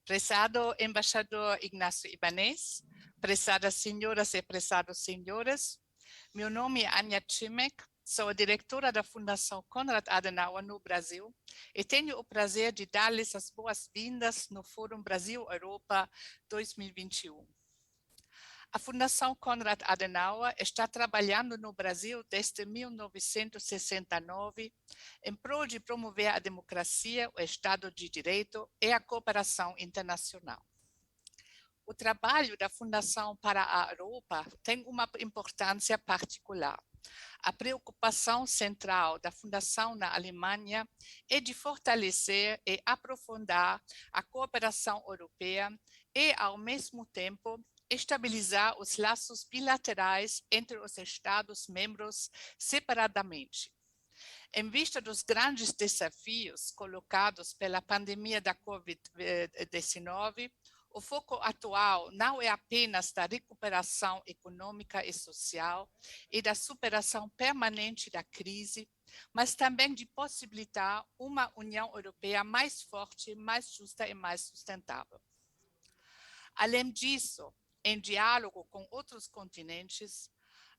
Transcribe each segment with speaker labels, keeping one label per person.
Speaker 1: Prezado embaixador Ignacio Ibanez, prezadas senhoras e prezados senhores, meu nome é Anja Cimek, sou a diretora da Fundação Konrad Adenauer no Brasil e tenho o prazer de dar-lhes as boas-vindas no Fórum Brasil-Europa 2021. A Fundação Konrad Adenauer está trabalhando no Brasil desde 1969 em prol de promover a democracia, o Estado de Direito e a cooperação internacional. O trabalho da Fundação para a Europa tem uma importância particular. A preocupação central da Fundação na Alemanha é de fortalecer e aprofundar a cooperação europeia e, ao mesmo tempo, estabilizar os laços bilaterais entre os Estados-membros separadamente. Em vista dos grandes desafios colocados pela pandemia da Covid-19, o foco atual não é apenas da recuperação econômica e social e da superação permanente da crise, mas também de possibilitar uma União Europeia mais forte, mais justa e mais sustentável. Além disso, em diálogo com outros continentes,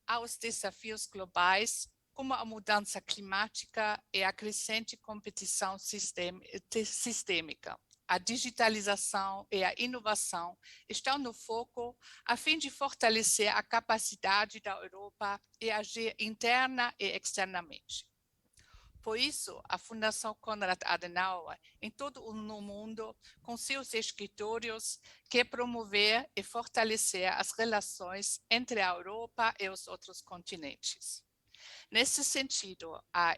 Speaker 1: há os desafios globais, como a mudança climática e a crescente competição sistêmica. A digitalização e a inovação estão no foco a fim de fortalecer a capacidade da Europa e agir interna e externamente. Por isso, a Fundação Konrad Adenauer, em todo o mundo, com seus escritórios, quer promover e fortalecer as relações entre a Europa e os outros continentes. Nesse sentido, a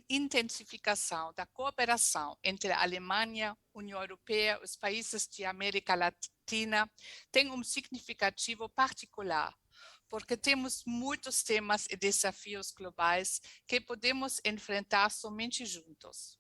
Speaker 1: intensificação da cooperação entre a Alemanha, União Europeia e os países de América Latina tem um significativo particular, porque temos muitos temas e desafios globais que podemos enfrentar somente juntos.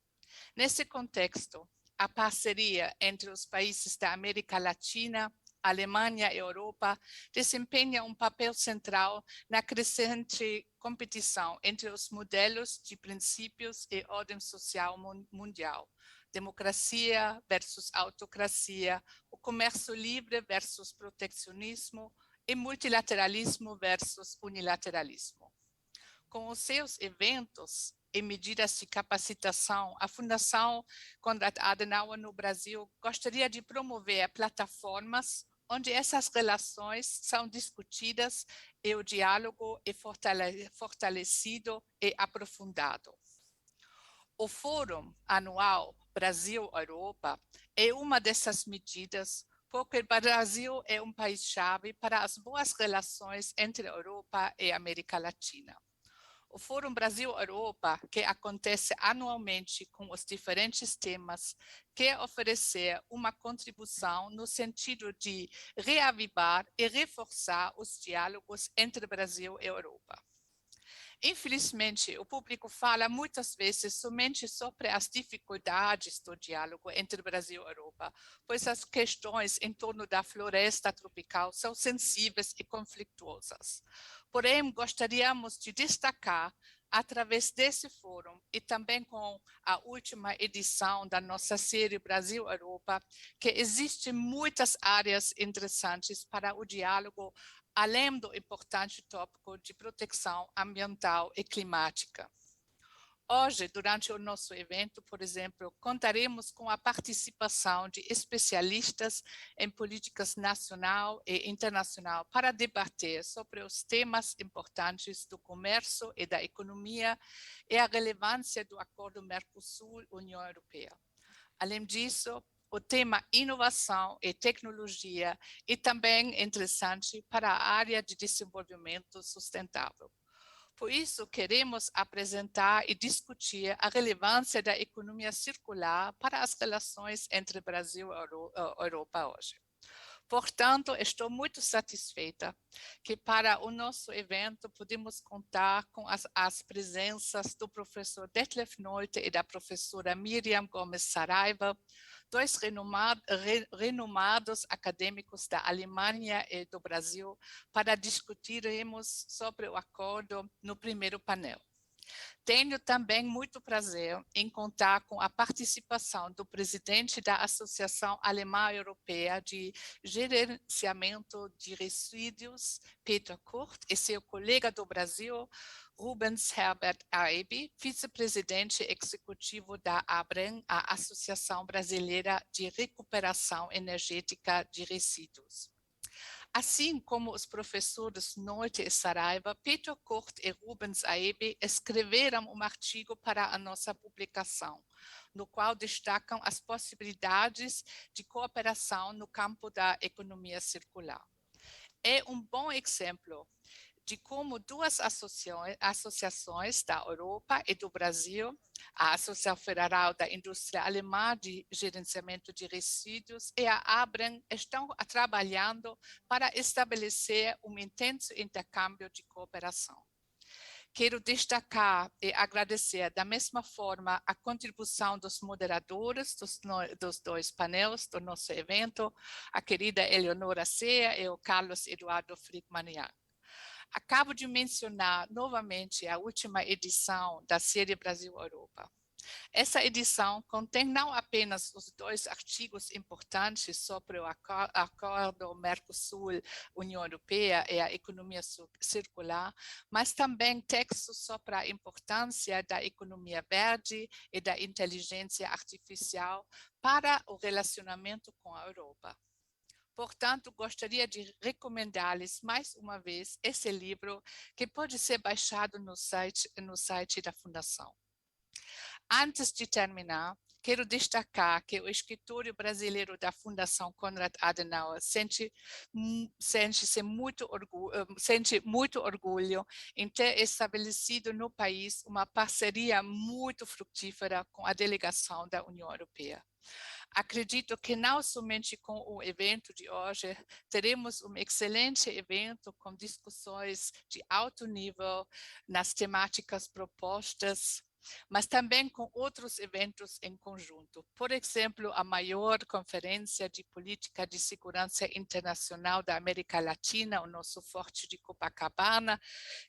Speaker 1: Nesse contexto, a parceria entre os países da América Latina, Alemanha e Europa desempenha um papel central na crescente competição entre os modelos de princípios e ordem social mundial. Democracia versus autocracia, o comércio livre versus protecionismo e multilateralismo versus unilateralismo. Com os seus eventos e medidas de capacitação, a Fundação Konrad Adenauer no Brasil gostaria de promover plataformas onde essas relações são discutidas e o diálogo é fortalecido e aprofundado. O Fórum Anual Brasil-Europa é uma dessas medidas, porque o Brasil é um país-chave para as boas relações entre a Europa e a América Latina. O Fórum Brasil-Europa, que acontece anualmente com os diferentes temas, quer oferecer uma contribuição no sentido de reavivar e reforçar os diálogos entre Brasil e Europa. Infelizmente, o público fala muitas vezes somente sobre as dificuldades do diálogo entre Brasil e Europa, pois as questões em torno da floresta tropical são sensíveis e conflituosas. Porém, gostaríamos de destacar, através desse fórum e também com a última edição da nossa série Brasil-Europa, que existem muitas áreas interessantes para o diálogo, além do importante tópico de proteção ambiental e climática. Hoje, durante o nosso evento, por exemplo, contaremos com a participação de especialistas em políticas nacional e internacional para debater sobre os temas importantes do comércio e da economia e a relevância do Acordo Mercosul-União Europeia. Além disso, o tema inovação e tecnologia é também interessante para a área de desenvolvimento sustentável. Por isso, queremos apresentar e discutir a relevância da economia circular para as relações entre Brasil e Europa hoje. Portanto, estou muito satisfeita que para o nosso evento podemos contar com as presenças do professor Detlef Nolte e da professora Miriam Gomes Saraiva, dois renomados acadêmicos da Alemanha e do Brasil, para discutirmos sobre o acordo no primeiro painel. Tenho também muito prazer em contar com a participação do presidente da Associação Alemã Europeia de Gerenciamento de Resíduos, Peter Kurt, e seu colega do Brasil, Rubens Herbert Aibe, vice-presidente executivo da ABREN, a Associação Brasileira de Recuperação Energética de Resíduos. Assim como os professores Nolte e Saraiva, Peter Kurt e Rubens Aibe escreveram um artigo para a nossa publicação, no qual destacam as possibilidades de cooperação no campo da economia circular. É um bom exemplo de como duas associações da Europa e do Brasil, a Associação Federal da Indústria Alemã de Gerenciamento de Resíduos e a ABREN, estão trabalhando para estabelecer um intenso intercâmbio de cooperação. Quero destacar e agradecer da mesma forma a contribuição dos moderadores dos dois painéis do nosso evento, a querida Eleonora Sea e o Carlos Eduardo Friedman-Young. Acabo de mencionar novamente a última edição da série Brasil-Europa. Essa edição contém não apenas os dois artigos importantes sobre o acordo Mercosul-União Europeia e a economia circular, mas também textos sobre a importância da economia verde e da inteligência artificial para o relacionamento com a Europa. Portanto, gostaria de recomendar-lhes mais uma vez esse livro, que pode ser baixado no site da Fundação. Antes de terminar, quero destacar que o escritório brasileiro da Fundação Konrad Adenauer sente muito orgulho em ter estabelecido no país uma parceria muito frutífera com a delegação da União Europeia. Acredito que não somente com o evento de hoje, teremos um excelente evento com discussões de alto nível nas temáticas propostas, mas também com outros eventos em conjunto. Por exemplo, a maior conferência de política de segurança internacional da América Latina, o nosso Forte de Copacabana,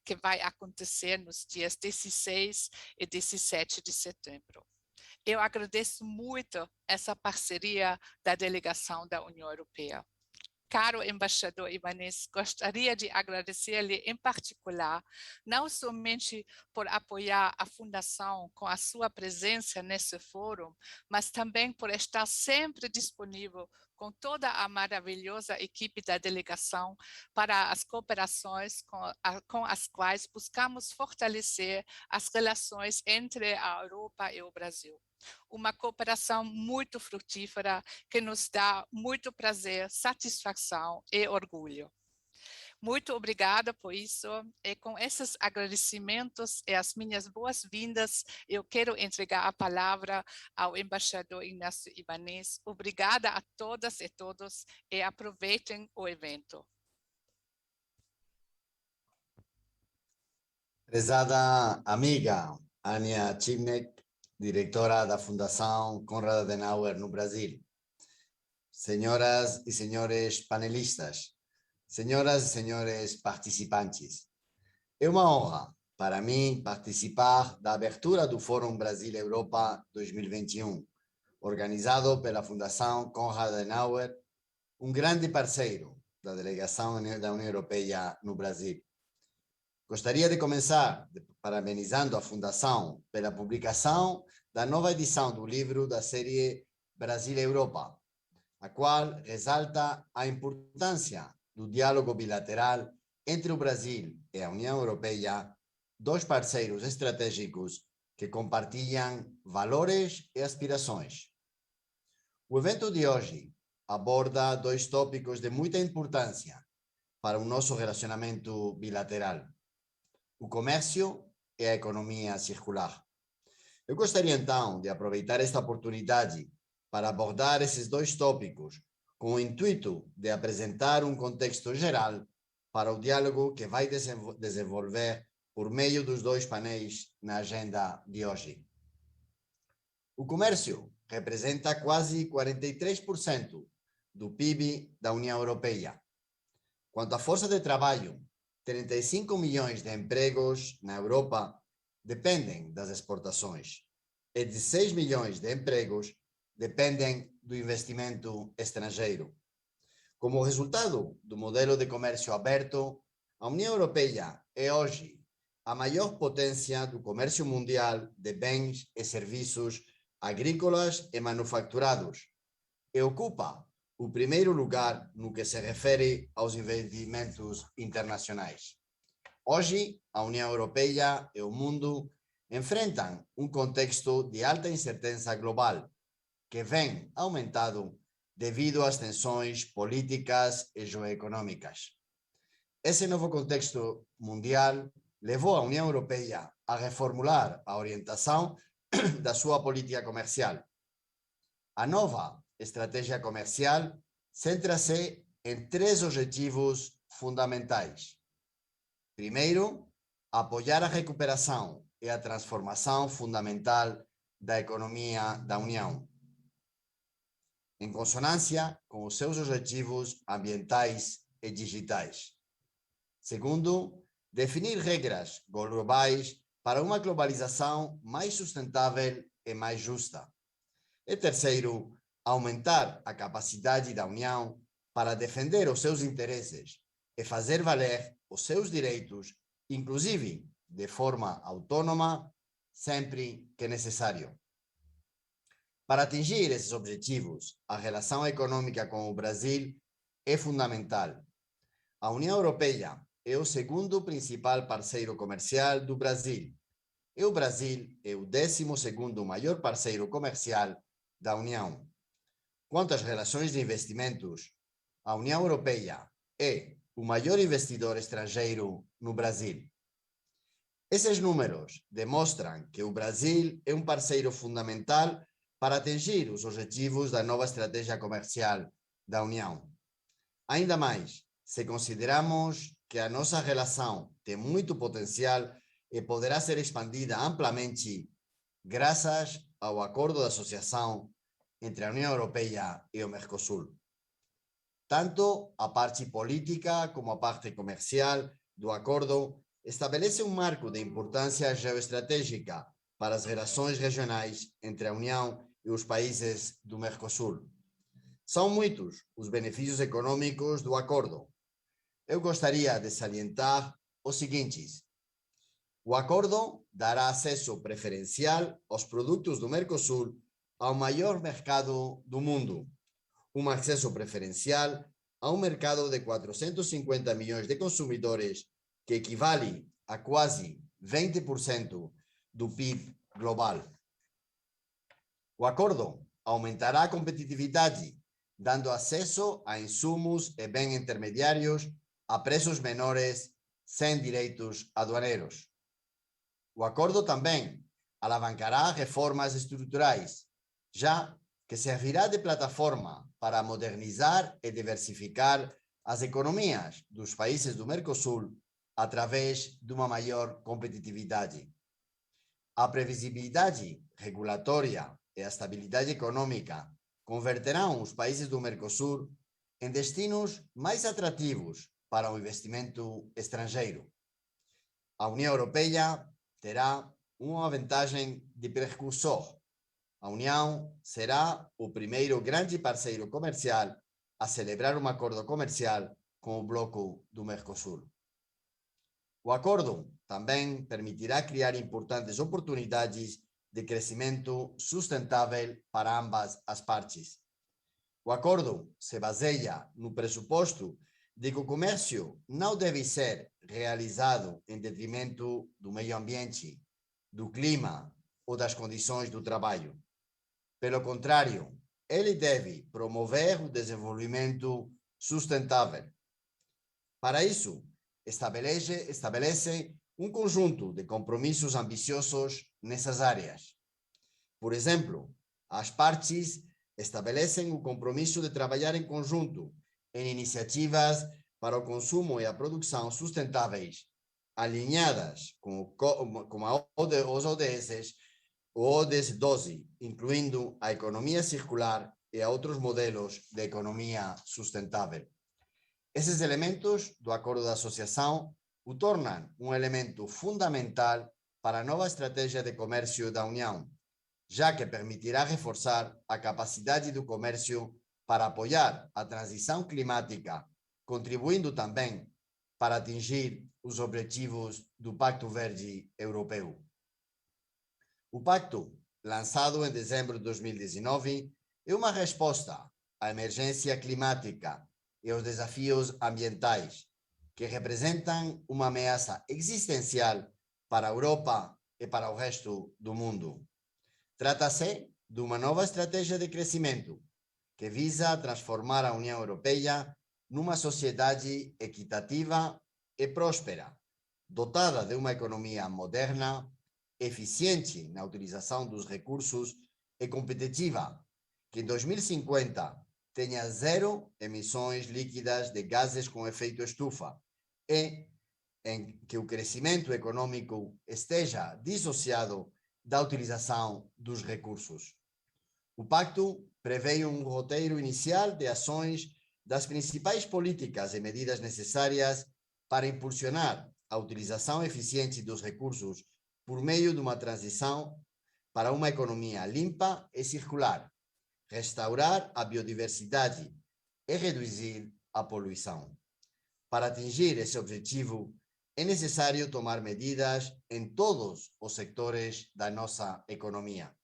Speaker 1: que vai acontecer nos dias 16 e 17 de setembro. Eu agradeço muito essa parceria da delegação da União Europeia. Caro embaixador Ibanez, gostaria de agradecer-lhe em particular, não somente por apoiar a Fundação com a sua presença nesse fórum, mas também por estar sempre disponível com toda a maravilhosa equipe da delegação para as cooperações com as quais buscamos fortalecer as relações entre a Europa e o Brasil. Uma cooperação muito frutífera que nos dá muito prazer, satisfação e orgulho. Muito obrigada por isso, e com esses agradecimentos e as minhas boas-vindas, eu quero entregar a palavra ao embaixador Ignacio Ibanez. Obrigada a todas e todos, e aproveitem o evento.
Speaker 2: Prezada amiga Ania Chimnek, diretora da Fundação Konrad Adenauer no Brasil. Senhoras e senhores panelistas, senhoras e senhores participantes, é uma honra para mim participar da abertura do Fórum Brasil-Europa 2021, organizado pela Fundação Konrad Adenauer, um grande parceiro da delegação da União Europeia no Brasil. Gostaria de começar parabenizando a Fundação pela publicação da nova edição do livro da série Brasil-Europa, a qual ressalta a importância do diálogo bilateral entre o Brasil e a União Europeia, dois parceiros estratégicos que compartilham valores e aspirações. O evento de hoje aborda dois tópicos de muita importância para o nosso relacionamento bilateral: o comércio e a economia circular. Eu gostaria então de aproveitar esta oportunidade para abordar esses dois tópicos com o intuito de apresentar um contexto geral para o diálogo que vai desenvolver por meio dos dois painéis na agenda de hoje. O comércio representa quase 43% do PIB da União Europeia. Quanto à força de trabalho, 35 milhões de empregos na Europa dependem das exportações e 16 milhões de empregos dependem do investimento estrangeiro. Como resultado do modelo de comércio aberto, a União Europeia é hoje a maior potência do comércio mundial de bens e serviços agrícolas e manufaturados e ocupa o primeiro lugar no que se refere aos investimentos internacionais. Hoje, a União Europeia e o mundo enfrentam um contexto de alta incerteza global que vem aumentado devido às tensões políticas e geoeconômicas. Esse novo contexto mundial levou a União Europeia a reformular a orientação da sua política comercial. A nova estratégia comercial centra-se em 3 objetivos fundamentais. Primeiro, apoiar a recuperação e a transformação fundamental da economia da União, em consonância com os seus objetivos ambientais e digitais. Segundo, definir regras globais para uma globalização mais sustentável e mais justa. E terceiro, aumentar a capacidade da União para defender os seus interesses e fazer valer os seus direitos, inclusive de forma autônoma, sempre que necessário. Para atingir esses objetivos, a relação econômica com o Brasil é fundamental. A União Europeia é o segundo principal parceiro comercial do Brasil, e o Brasil é o 12º maior parceiro comercial da União. Quanto às relações de investimentos, a União Europeia é o maior investidor estrangeiro no Brasil. Esses números demonstram que o Brasil é um parceiro fundamental para atingir os objetivos da nova estratégia comercial da União. Ainda mais, se consideramos que a nossa relação tem muito potencial e poderá ser expandida amplamente graças ao acordo de associação entre a União Europeia e o Mercosul. Tanto a parte política como a parte comercial do acordo estabelece um marco de importância geoestratégica para as relações regionais entre a União e os países do Mercosul. São muitos os benefícios econômicos do acordo. Eu gostaria de salientar os seguintes. O acordo dará acesso preferencial aos produtos do Mercosul ao maior mercado do mundo, um acesso preferencial a um mercado de 450 milhões de consumidores, que equivale a quase 20% do PIB global. O acordo aumentará a competitividade, dando acesso a insumos e bens intermediários a preços menores, sem direitos aduaneiros. O acordo também alavancará reformas estruturais, já que servirá de plataforma para modernizar e diversificar as economias dos países do Mercosul através de uma maior competitividade. A previsibilidade regulatória e a estabilidade econômica converterão os países do Mercosul em destinos mais atrativos para o investimento estrangeiro. A União Europeia terá uma vantagem de precursor. A União será o primeiro grande parceiro comercial a celebrar um acordo comercial com o bloco do Mercosul. O acordo também permitirá criar importantes oportunidades de crescimento sustentável para ambas as partes. O acordo se baseia no pressuposto de que o comércio não deve ser realizado em detrimento do meio ambiente, do clima ou das condições do trabalho. Pelo contrário, ele deve promover o desenvolvimento sustentável. Para isso, estabelece um conjunto de compromissos ambiciosos nessas áreas. Por exemplo, as partes estabelecem o compromisso de trabalhar em conjunto em iniciativas para o consumo e a produção sustentáveis, alinhadas com os ODS, o ODS 12, incluindo a economia circular e a outros modelos de economia sustentável. Esses elementos do acordo de associação o tornam um elemento fundamental para a nova estratégia de comércio da União, já que permitirá reforçar a capacidade do comércio para apoiar a transição climática, contribuindo também para atingir os objetivos do Pacto Verde Europeu. O pacto, lançado em dezembro de 2019, é uma resposta à emergência climática e aos desafios ambientais, que representam uma ameaça existencial para a Europa e para o resto do mundo. Trata-se de uma nova estratégia de crescimento que visa transformar a União Europeia numa sociedade equitativa e próspera, dotada de uma economia moderna, eficiente na utilização dos recursos e competitiva, que em 2050 tenha zero emissões líquidas de gases com efeito estufa e em que o crescimento econômico esteja dissociado da utilização dos recursos. O pacto prevê um roteiro inicial de ações das principais políticas e medidas necessárias para impulsionar a utilização eficiente dos recursos por meio de uma transição para uma economia limpa e circular, restaurar a biodiversidade e reduzir a poluição. Para atingir esse objetivo, é necessário tomar medidas em todos os sectores da nossa economia.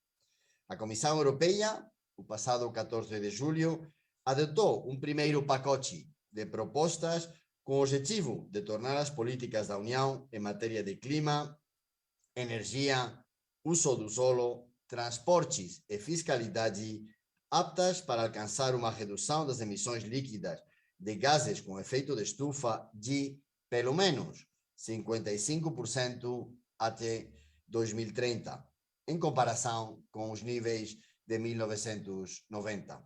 Speaker 2: A Comissão Europeia, o passado 14 de julho, adotou um primeiro pacote de propostas com o objetivo de tornar as políticas da União em matéria de clima, energia, uso do solo, transportes e fiscalidade aptas para alcançar uma redução das emissões líquidas de gases com efeito de estufa de, pelo menos, 55% até 2030, em comparação com os níveis de 1990.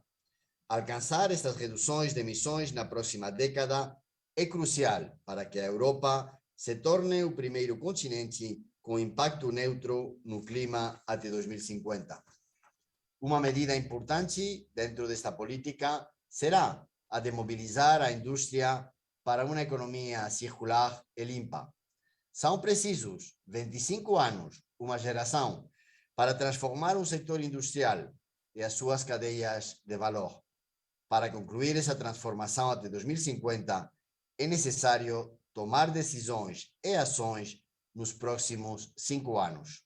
Speaker 2: Alcançar estas reduções de emissões na próxima década é crucial para que a Europa se torne o primeiro continente com impacto neutro no clima até 2050. Uma medida importante dentro desta política será a de mobilizar a indústria para uma economia circular e limpa. São precisos 25 anos, uma geração, para transformar um setor industrial e as suas cadeias de valor. Para concluir essa transformação até 2050, é necessário tomar decisões e ações nos próximos 5 anos.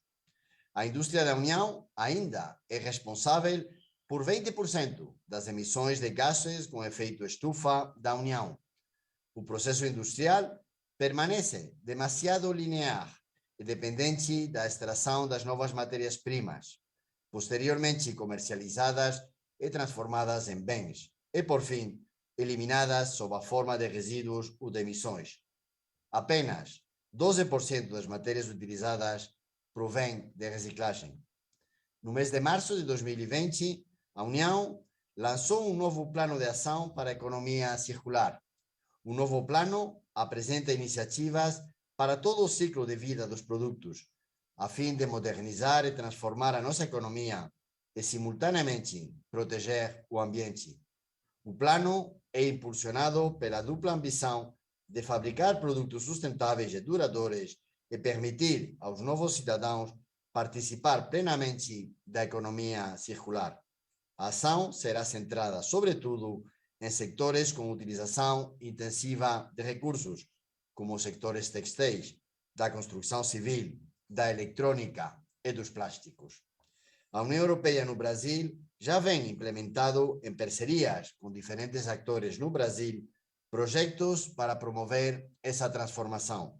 Speaker 2: A indústria da União ainda é responsável por 20% das emissões de gases com efeito estufa da União. O processo industrial permanece demasiado linear e dependente da extração das novas matérias-primas, posteriormente comercializadas e transformadas em bens, e, por fim, eliminadas sob a forma de resíduos ou de emissões. Apenas 12% das matérias utilizadas provém de reciclagem. No mês de março de 2020, a União lançou um novo plano de ação para a economia circular. O novo plano apresenta iniciativas para todo o ciclo de vida dos produtos, a fim de modernizar e transformar a nossa economia e, simultaneamente, proteger o ambiente. O plano é impulsionado pela dupla ambição de fabricar produtos sustentáveis e duradouros e permitir aos novos cidadãos participar plenamente da economia circular. A ação será centrada, sobretudo, em sectores com utilização intensiva de recursos, como os sectores textéis, da construção civil, da eletrônica e dos plásticos. A União Europeia no Brasil já vem implementando em parcerias com diferentes atores no Brasil projetos para promover essa transformação.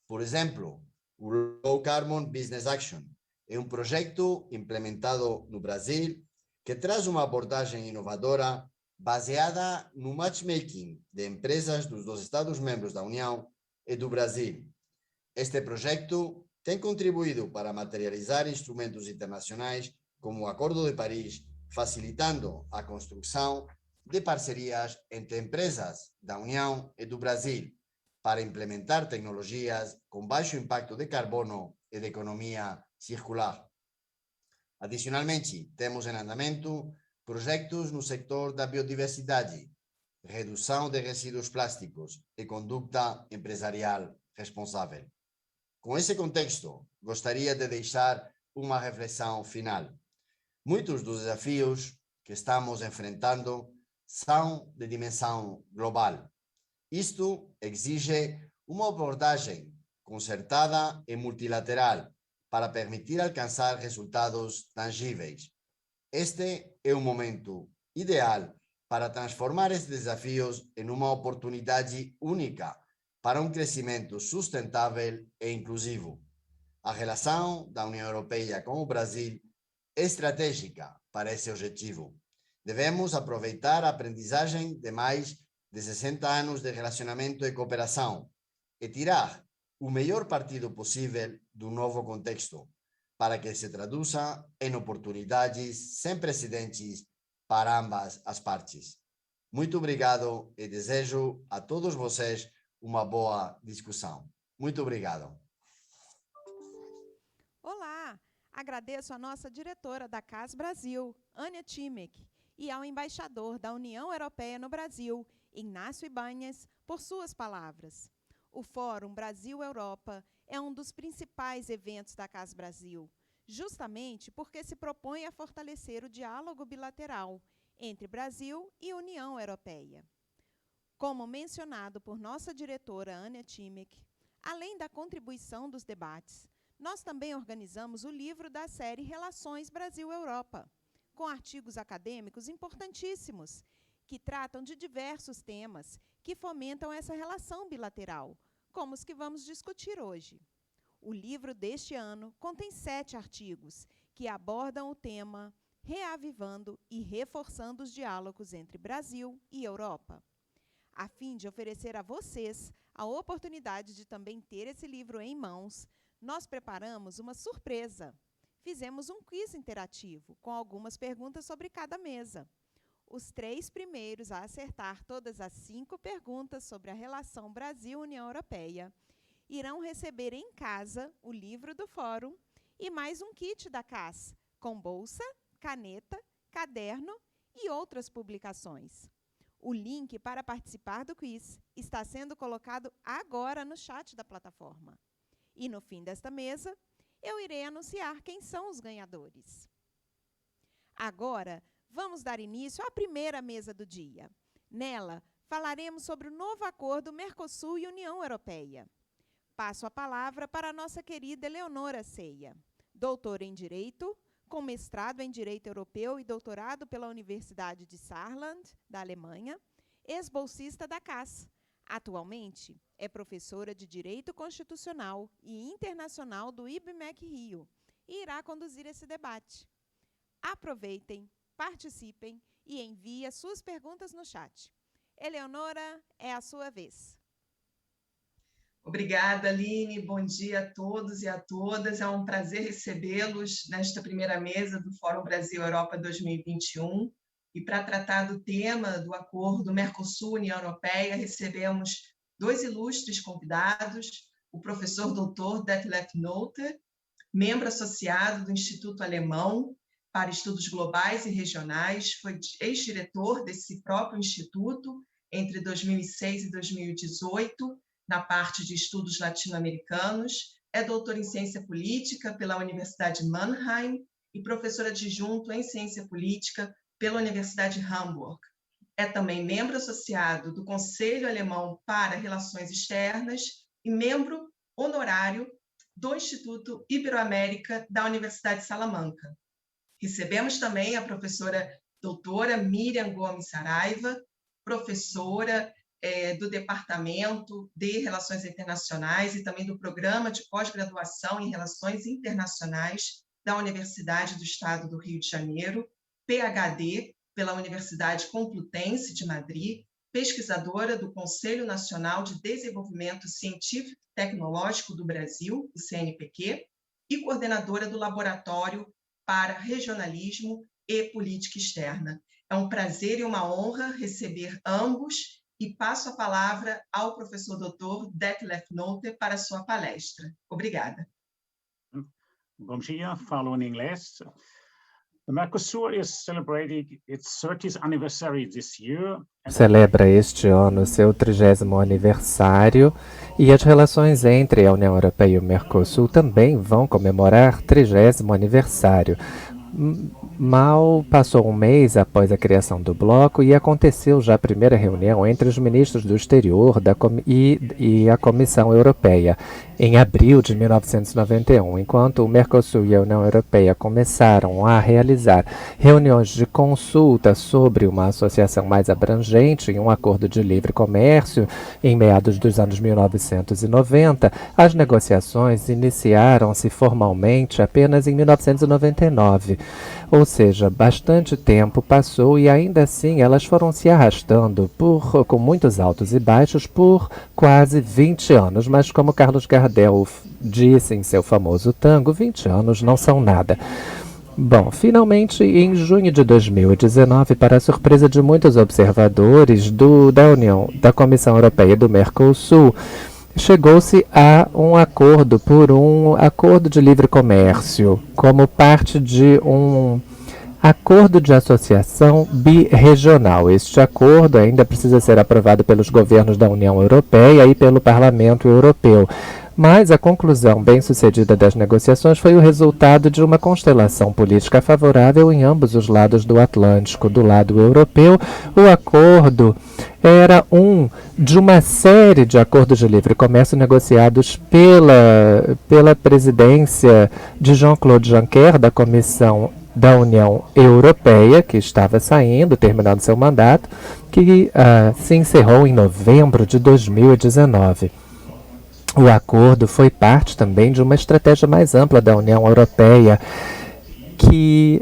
Speaker 2: Por exemplo, o Low Carbon Business Action é um projeto implementado no Brasil que traz uma abordagem inovadora baseada no matchmaking de empresas dos Estados-membros da União e do Brasil. Este projeto tem contribuído para materializar instrumentos internacionais como o Acordo de Paris, facilitando a construção de parcerias entre empresas da União e do Brasil para implementar tecnologias com baixo impacto de carbono e de economia circular. Adicionalmente, temos em andamento projetos no sector da biodiversidade, redução de resíduos plásticos e conduta empresarial responsável. Com esse contexto, gostaria de deixar uma reflexão final. Muitos dos desafios que estamos enfrentando são de dimensão global. Isto exige uma abordagem concertada e multilateral para permitir alcançar resultados tangíveis. Este é o momento ideal para transformar estes desafios em uma oportunidade única para um crescimento sustentável e inclusivo. A relação da União Europeia com o Brasil é estratégica para esse objetivo. Devemos aproveitar a aprendizagem de mais de 60 anos de relacionamento e cooperação e tirar o melhor partido possível do novo contexto, para que se traduza em oportunidades sem precedentes para ambas as partes. Muito obrigado e desejo a todos vocês uma boa discussão. Muito obrigado.
Speaker 3: Olá! Agradeço à nossa diretora da CAS Brasil, Ania Cimec, e ao embaixador da União Europeia no Brasil, Ignacio Ibáñez, por suas palavras. O Fórum Brasil-Europa é um dos principais eventos da CAS Brasil, justamente porque se propõe a fortalecer o diálogo bilateral entre Brasil e União Europeia. Como mencionado por nossa diretora Ania Cimec, além da contribuição dos debates, nós também organizamos o livro da série Relações Brasil-Europa, com artigos acadêmicos importantíssimos, que tratam de diversos temas que fomentam essa relação bilateral, como os que vamos discutir hoje. O livro deste ano contém 7 artigos que abordam o tema Reavivando e Reforçando os Diálogos entre Brasil e Europa. A fim de oferecer a vocês a oportunidade de também ter esse livro em mãos, nós preparamos uma surpresa. Fizemos um quiz interativo, com algumas perguntas sobre cada mesa. Os 3 primeiros a acertar todas as 5 perguntas sobre a relação Brasil-União Europeia irão receber em casa o livro do Fórum e mais um kit da CAS, com bolsa, caneta, caderno e outras publicações. O link para participar do quiz está sendo colocado agora no chat da plataforma. E no fim desta mesa, eu irei anunciar quem são os ganhadores. Agora, vamos dar início à primeira mesa do dia. Nela, falaremos sobre o novo acordo Mercosul e União Europeia. Passo a palavra para a nossa querida Eleonora Ceia, doutora em Direito, com mestrado em Direito Europeu e doutorado pela Universidade de Saarland, da Alemanha, ex-bolsista da CAS. Atualmente, é professora de Direito Constitucional e Internacional do IBMEC Rio e irá conduzir esse debate. Aproveitem, participem e enviem as suas perguntas no chat. Eleonora, é a sua vez.
Speaker 4: Obrigada, Aline. Bom dia a todos e a todas. É um prazer recebê-los nesta primeira mesa do Fórum Brasil-Europa 2021. E para tratar do tema do acordo Mercosul-União Europeia, recebemos 2 ilustres convidados, o professor Dr. Detlef Nolte, membro associado do Instituto Alemão para Estudos Globais e Regionais, foi ex-diretor desse próprio instituto entre 2006 e 2018, na parte de estudos latino-americanos, é doutor em ciência política pela Universidade Mannheim e professor adjunto em ciência política pela Universidade Hamburg. É também membro associado do Conselho Alemão para Relações Externas e membro honorário do Instituto Ibero-América da Universidade de Salamanca. Recebemos também a professora doutora Miriam Gomes Saraiva, professora do Departamento de Relações Internacionais e também do Programa de Pós-Graduação em Relações Internacionais da Universidade do Estado do Rio de Janeiro, PhD pela Universidade Complutense de Madrid, pesquisadora do Conselho Nacional de Desenvolvimento Científico e Tecnológico do Brasil, o CNPq, e coordenadora do Laboratório para Regionalismo e Política Externa. É um prazer e uma honra receber ambos e passo a palavra ao professor Dr. Detlef Nolte para a sua palestra. Obrigada.
Speaker 5: Bom dia, falo em inglês. The Mercosur is celebrating its 30th anniversary this year.
Speaker 6: Celebra este ano seu 30º aniversário e as relações entre a União Europeia e o Mercosul também vão comemorar 30º aniversário. Mal passou um mês após a criação do bloco e aconteceu já a primeira reunião entre os ministros do exterior e a Comissão Europeia, em abril de 1991, enquanto o Mercosul e a União Europeia começaram a realizar reuniões de consulta sobre uma associação mais abrangente em um acordo de livre comércio em meados dos anos 1990, as negociações iniciaram-se formalmente apenas em 1999. Ou seja, bastante tempo passou e ainda assim elas foram se arrastando com muitos altos e baixos por quase 20 anos. Mas como Carlos Gardel disse em seu famoso tango, 20 anos não são nada. Bom, finalmente, em junho de 2019, para a surpresa de muitos observadores da Comissão Europeia e do Mercosul, chegou-se a um acordo de livre comércio, como parte de um acordo de associação birregional. Este acordo ainda precisa ser aprovado pelos governos da União Europeia e pelo Parlamento Europeu. Mas a conclusão bem-sucedida das negociações foi o resultado de uma constelação política favorável em ambos os lados do Atlântico. Do lado europeu, o acordo era de uma série de acordos de livre comércio negociados pela presidência de Jean-Claude Juncker, da Comissão da União Europeia, que estava terminando seu mandato, que se encerrou em novembro de 2019. O acordo foi parte também de uma estratégia mais ampla da União Europeia, que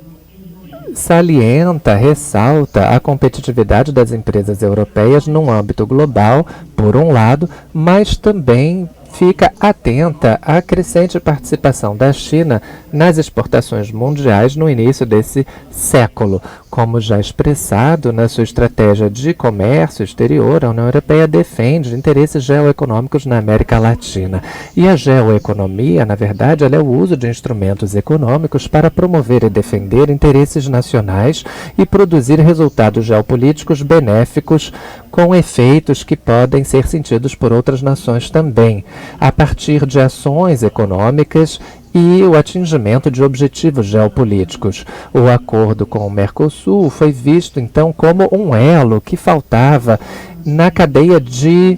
Speaker 6: ressalta a competitividade das empresas europeias num âmbito global, por um lado, mas também fica atenta à crescente participação da China nas exportações mundiais no início desse século. Como já expressado na sua estratégia de comércio exterior, a União Europeia defende interesses geoeconômicos na América Latina. E a geoeconomia, na verdade, ela é o uso de instrumentos econômicos para promover e defender interesses nacionais e produzir resultados geopolíticos benéficos com efeitos que podem ser sentidos por outras nações também, a partir de ações econômicas e o atingimento de objetivos geopolíticos. O acordo com o Mercosul foi visto, então, como um elo que faltava na cadeia de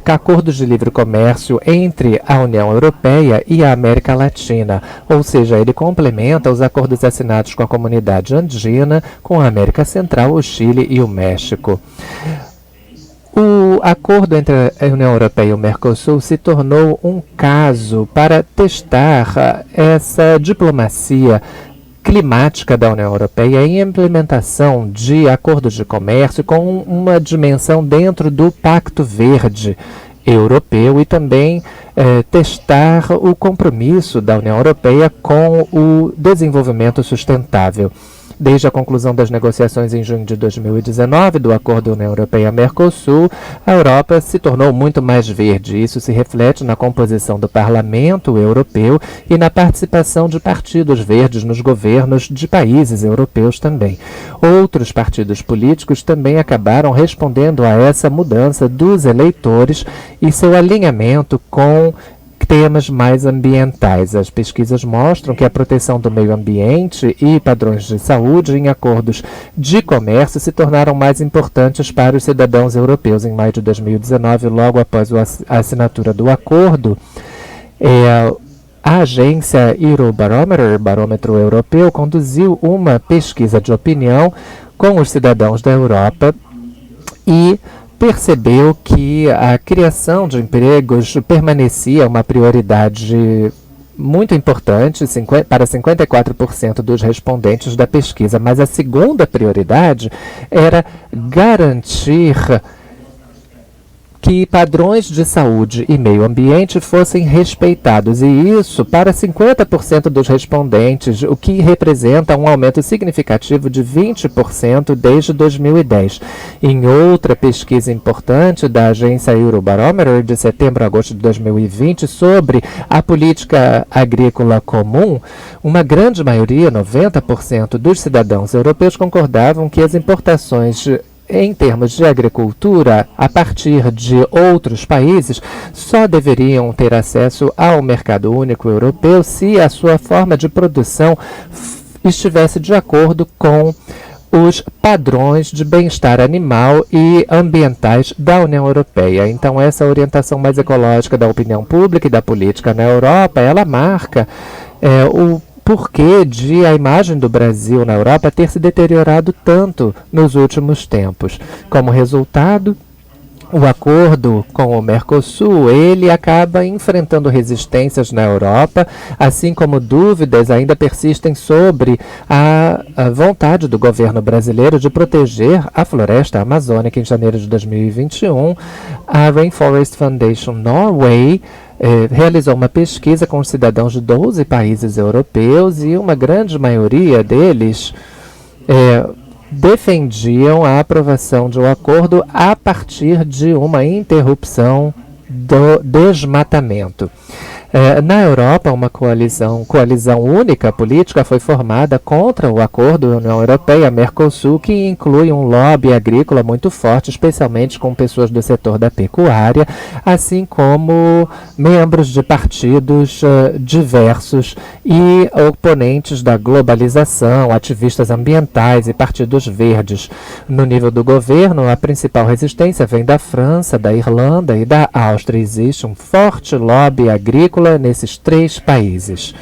Speaker 6: acordos de livre comércio entre a União Europeia e a América Latina, ou seja, ele complementa os acordos assinados com a comunidade andina, com a América Central, o Chile e o México. O acordo entre a União Europeia e o Mercosul se tornou um caso para testar essa diplomacia climática da União Europeia em implementação de acordos de comércio com uma dimensão dentro do Pacto Verde Europeu e também testar o compromisso da União Europeia com o desenvolvimento sustentável. Desde a conclusão das negociações em junho de 2019 do Acordo União Europeia-Mercosul, a Europa se tornou muito mais verde. Isso se reflete na composição do Parlamento Europeu e na participação de partidos verdes nos governos de países europeus também. Outros partidos políticos também acabaram respondendo a essa mudança dos eleitores e seu alinhamento com temas mais ambientais. As pesquisas mostram que a proteção do meio ambiente e padrões de saúde em acordos de comércio se tornaram mais importantes para os cidadãos europeus. Em maio de 2019, logo após a assinatura do acordo, a agência Eurobarometer, Barômetro Europeu, conduziu uma pesquisa de opinião com os cidadãos da Europa e percebeu que a criação de empregos permanecia uma prioridade muito importante para 54% dos respondentes da pesquisa, mas a segunda prioridade era garantir que padrões de saúde e meio ambiente fossem respeitados, e isso para 50% dos respondentes, o que representa um aumento significativo de 20% desde 2010. Em outra pesquisa importante da agência Eurobarometer, de setembro a agosto de 2020, sobre a política agrícola comum, uma grande maioria, 90% dos cidadãos europeus, concordavam que as importações em termos de agricultura, a partir de outros países, só deveriam ter acesso ao mercado único europeu se a sua forma de produção estivesse de acordo com os padrões de bem-estar animal e ambientais da União Europeia. Então, essa orientação mais ecológica da opinião pública e da política na Europa, ela marca o porquê de a imagem do Brasil na Europa ter se deteriorado tanto nos últimos tempos. Como resultado, o acordo com o Mercosul, ele acaba enfrentando resistências na Europa, assim como dúvidas ainda persistem sobre a vontade do governo brasileiro de proteger a floresta amazônica. Em janeiro de 2021, a Rainforest Foundation Norway realizou uma pesquisa com os cidadãos de 12 países europeus e uma grande maioria deles defendiam a aprovação de um acordo a partir de uma interrupção do desmatamento. Na Europa, uma coalizão única política foi formada contra o acordo União Europeia-Mercosul, que inclui um lobby agrícola muito forte, especialmente com pessoas do setor da pecuária, assim como membros de partidos diversos e oponentes da globalização, ativistas ambientais e partidos verdes. No nível do governo, a principal resistência vem da França, da Irlanda e da Áustria. Existe um forte lobby agrícola nesses 3 países.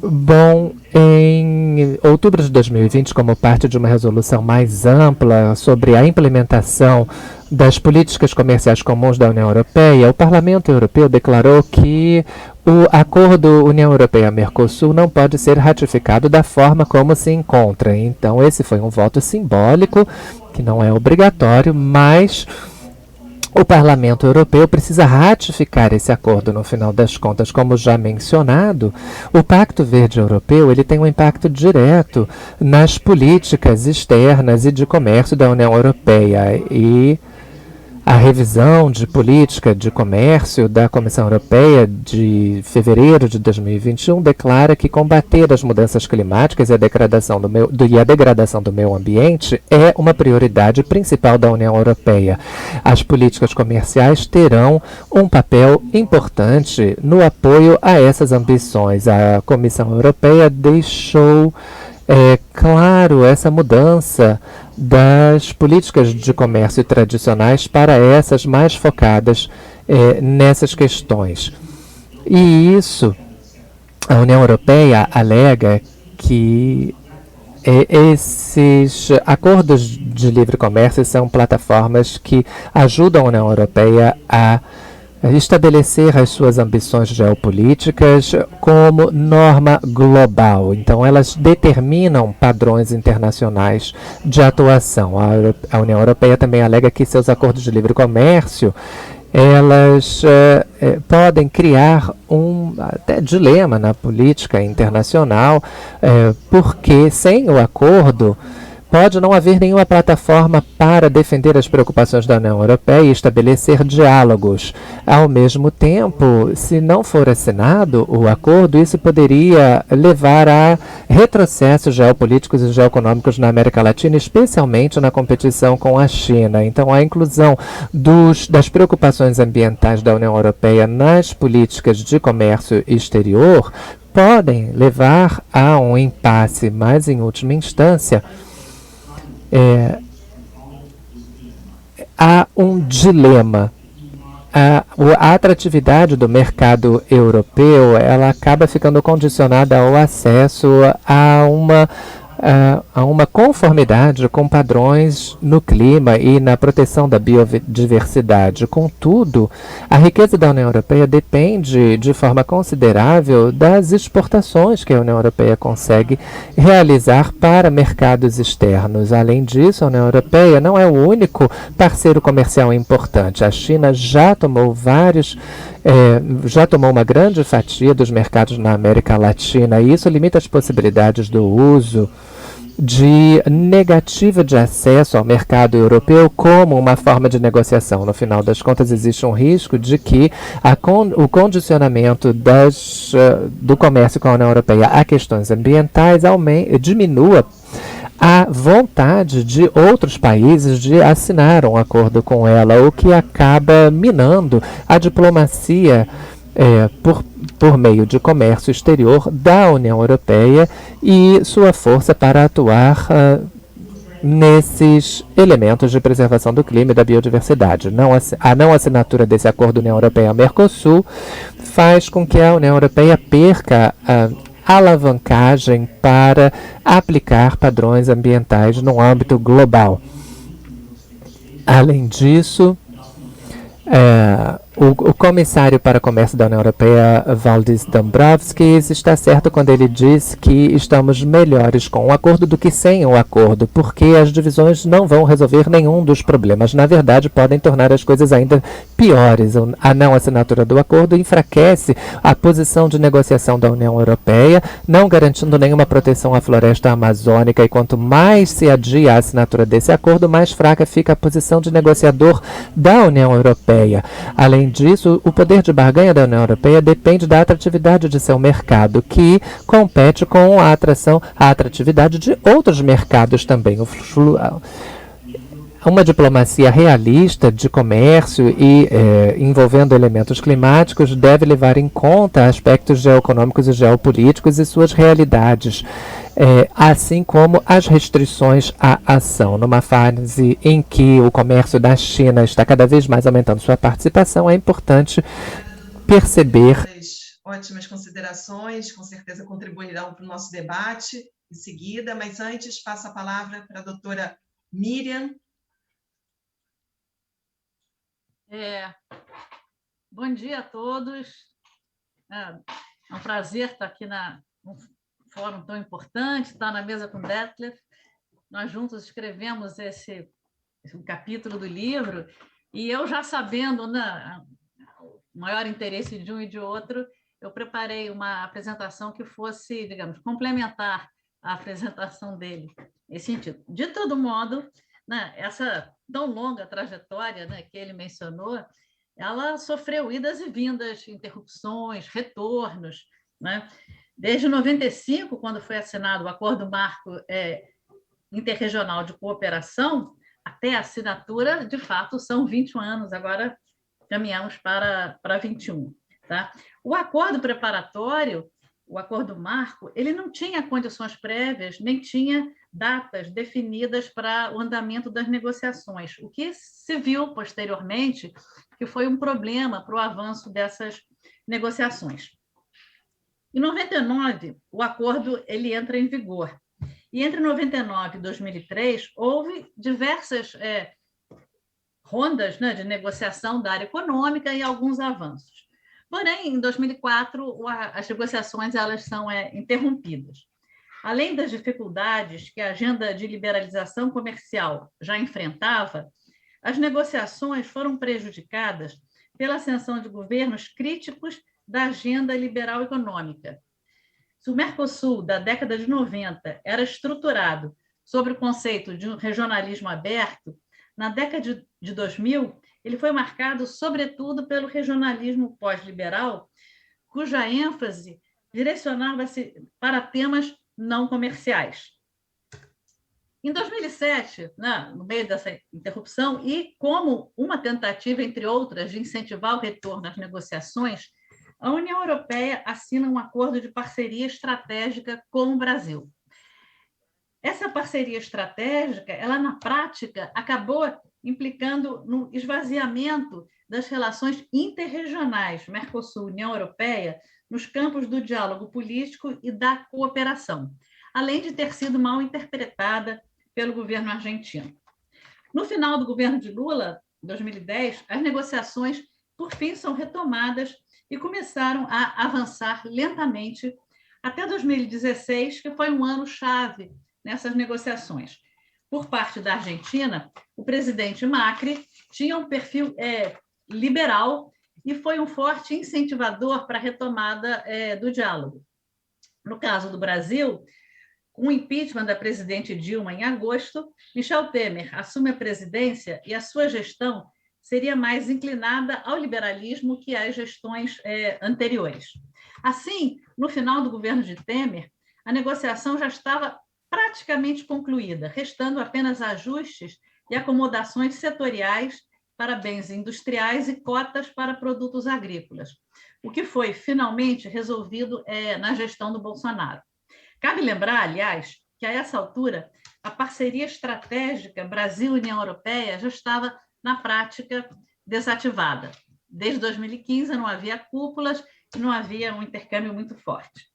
Speaker 6: Bom, em outubro de 2020, como parte de uma resolução mais ampla sobre a implementação das políticas comerciais comuns da União Europeia, o Parlamento Europeu declarou que o acordo União Europeia-Mercosul não pode ser ratificado da forma como se encontra. Então, esse foi um voto simbólico, que não é obrigatório, mas o Parlamento Europeu precisa ratificar esse acordo no final das contas. Como já mencionado, o Pacto Verde Europeu ele tem um impacto direto nas políticas externas e de comércio da União Europeia, e a revisão de política de comércio da Comissão Europeia de fevereiro de 2021 declara que combater as mudanças climáticas e a degradação do meio ambiente é uma prioridade principal da União Europeia. As políticas comerciais terão um papel importante no apoio a essas ambições. A Comissão Europeia deixou claro essa mudança das políticas de comércio tradicionais para essas mais focadas nessas questões. E isso, a União Europeia alega que esses acordos de livre comércio são plataformas que ajudam a União Europeia a estabelecer as suas ambições geopolíticas como norma global. Então, elas determinam padrões internacionais de atuação. A União Europeia também alega que seus acordos de livre comércio elas podem criar até dilema na política internacional, porque sem o acordo pode não haver nenhuma plataforma para defender as preocupações da União Europeia e estabelecer diálogos. Ao mesmo tempo, se não for assinado o acordo, isso poderia levar a retrocessos geopolíticos e geoeconômicos na América Latina, especialmente na competição com a China. Então, a inclusão das preocupações ambientais da União Europeia nas políticas de comércio exterior podem levar a um impasse, mas, em última instância, há um dilema. A atratividade do mercado europeu ela acaba ficando condicionada ao acesso a uma a uma conformidade com padrões no clima e na proteção da biodiversidade. Contudo, a riqueza da União Europeia depende de forma considerável das exportações que a União Europeia consegue realizar para mercados externos. Além disso, a União Europeia não é o único parceiro comercial importante. A China já tomou uma grande fatia dos mercados na América Latina e isso limita as possibilidades do uso de negativa de acesso ao mercado europeu como uma forma de negociação. No final das contas, existe um risco de que o condicionamento do comércio com a União Europeia a questões ambientais diminua a vontade de outros países de assinar um acordo com ela, o que acaba minando a diplomacia por meio de comércio exterior da União Europeia e sua força para atuar nesses elementos de preservação do clima e da biodiversidade. A não assinatura desse acordo União Europeia-Mercosul faz com que a União Europeia perca alavancagem para aplicar padrões ambientais no âmbito global. Além disso, o comissário para o comércio da União Europeia, Valdis Dombrovskis, está certo quando ele diz que estamos melhores com o acordo do que sem o acordo, porque as divisões não vão resolver nenhum dos problemas. Na verdade, podem tornar as coisas ainda piores. A não assinatura do acordo enfraquece a posição de negociação da União Europeia, não garantindo nenhuma proteção à floresta amazônica, e quanto mais se adia a assinatura desse acordo, mais fraca fica a posição de negociador da União Europeia. Além disso, o poder de barganha da União Europeia depende da atratividade de seu mercado, que compete com a atratividade de outros mercados também. Uma diplomacia realista de comércio e envolvendo elementos climáticos deve levar em conta aspectos geoeconômicos e geopolíticos e suas realidades, assim como as restrições à ação. Numa fase em que o comércio da China está cada vez mais aumentando sua participação, é importante perceber...
Speaker 4: Ótimas considerações, com certeza contribuirão para o nosso debate em seguida, mas antes passo a palavra para a doutora Miriam.
Speaker 7: Bom dia a todos. É um prazer estar aqui num fórum tão importante, estar na mesa com o Detlef. Nós juntos escrevemos esse capítulo do livro e eu já sabendo o maior interesse de um e de outro, eu preparei uma apresentação que fosse, digamos, complementar a apresentação dele, nesse sentido. De todo modo, essa tão longa trajetória que ele mencionou, ela sofreu idas e vindas, interrupções, retornos. Desde 95, quando foi assinado o Acordo Marco Interregional de Cooperação, até a assinatura, de fato, são 21 anos, agora caminhamos para 21. Tá? O acordo preparatório, o Acordo Marco, ele não tinha condições prévias, nem tinha datas definidas para o andamento das negociações, o que se viu posteriormente que foi um problema para o avanço dessas negociações. Em 99, o acordo ele entra em vigor. E entre 99 e 2003, houve diversas rondas de negociação da área econômica e alguns avanços. Porém, em 2004, as negociações elas são interrompidas. Além das dificuldades que a agenda de liberalização comercial já enfrentava, as negociações foram prejudicadas pela ascensão de governos críticos da agenda liberal econômica. Se o Mercosul, da década de 90, era estruturado sobre o conceito de um regionalismo aberto, na década de 2000, ele foi marcado, sobretudo, pelo regionalismo pós-liberal, cuja ênfase direcionava-se para temas não comerciais. Em 2007, no meio dessa interrupção, e como uma tentativa, entre outras, de incentivar o retorno às negociações, a União Europeia assina um acordo de parceria estratégica com o Brasil. Essa parceria estratégica, ela na prática acabou implicando no esvaziamento das relações interregionais Mercosul-União Europeia nos campos do diálogo político e da cooperação. além de ter sido mal interpretada pelo governo argentino. No final do governo de Lula, 2010, as negociações, por fim, são retomadas e começaram a avançar lentamente até 2016, que foi um ano-chave nessas negociações. Por parte da Argentina, o presidente Macri tinha um perfil liberal e foi um forte incentivador para a retomada do diálogo. No caso do Brasil, com o impeachment da presidente Dilma em agosto, Michel Temer assume a presidência e a sua gestão seria mais inclinada ao liberalismo que às gestões anteriores. Assim, no final do governo de Temer, a negociação já estava praticamente concluída, restando apenas ajustes e acomodações setoriais para bens industriais e cotas para produtos agrícolas, o que foi finalmente resolvido na gestão do Bolsonaro. Cabe lembrar, aliás, que a essa altura a parceria estratégica Brasil-União Europeia já estava, na prática, desativada. Desde 2015 não havia cúpulas e não havia um intercâmbio muito forte.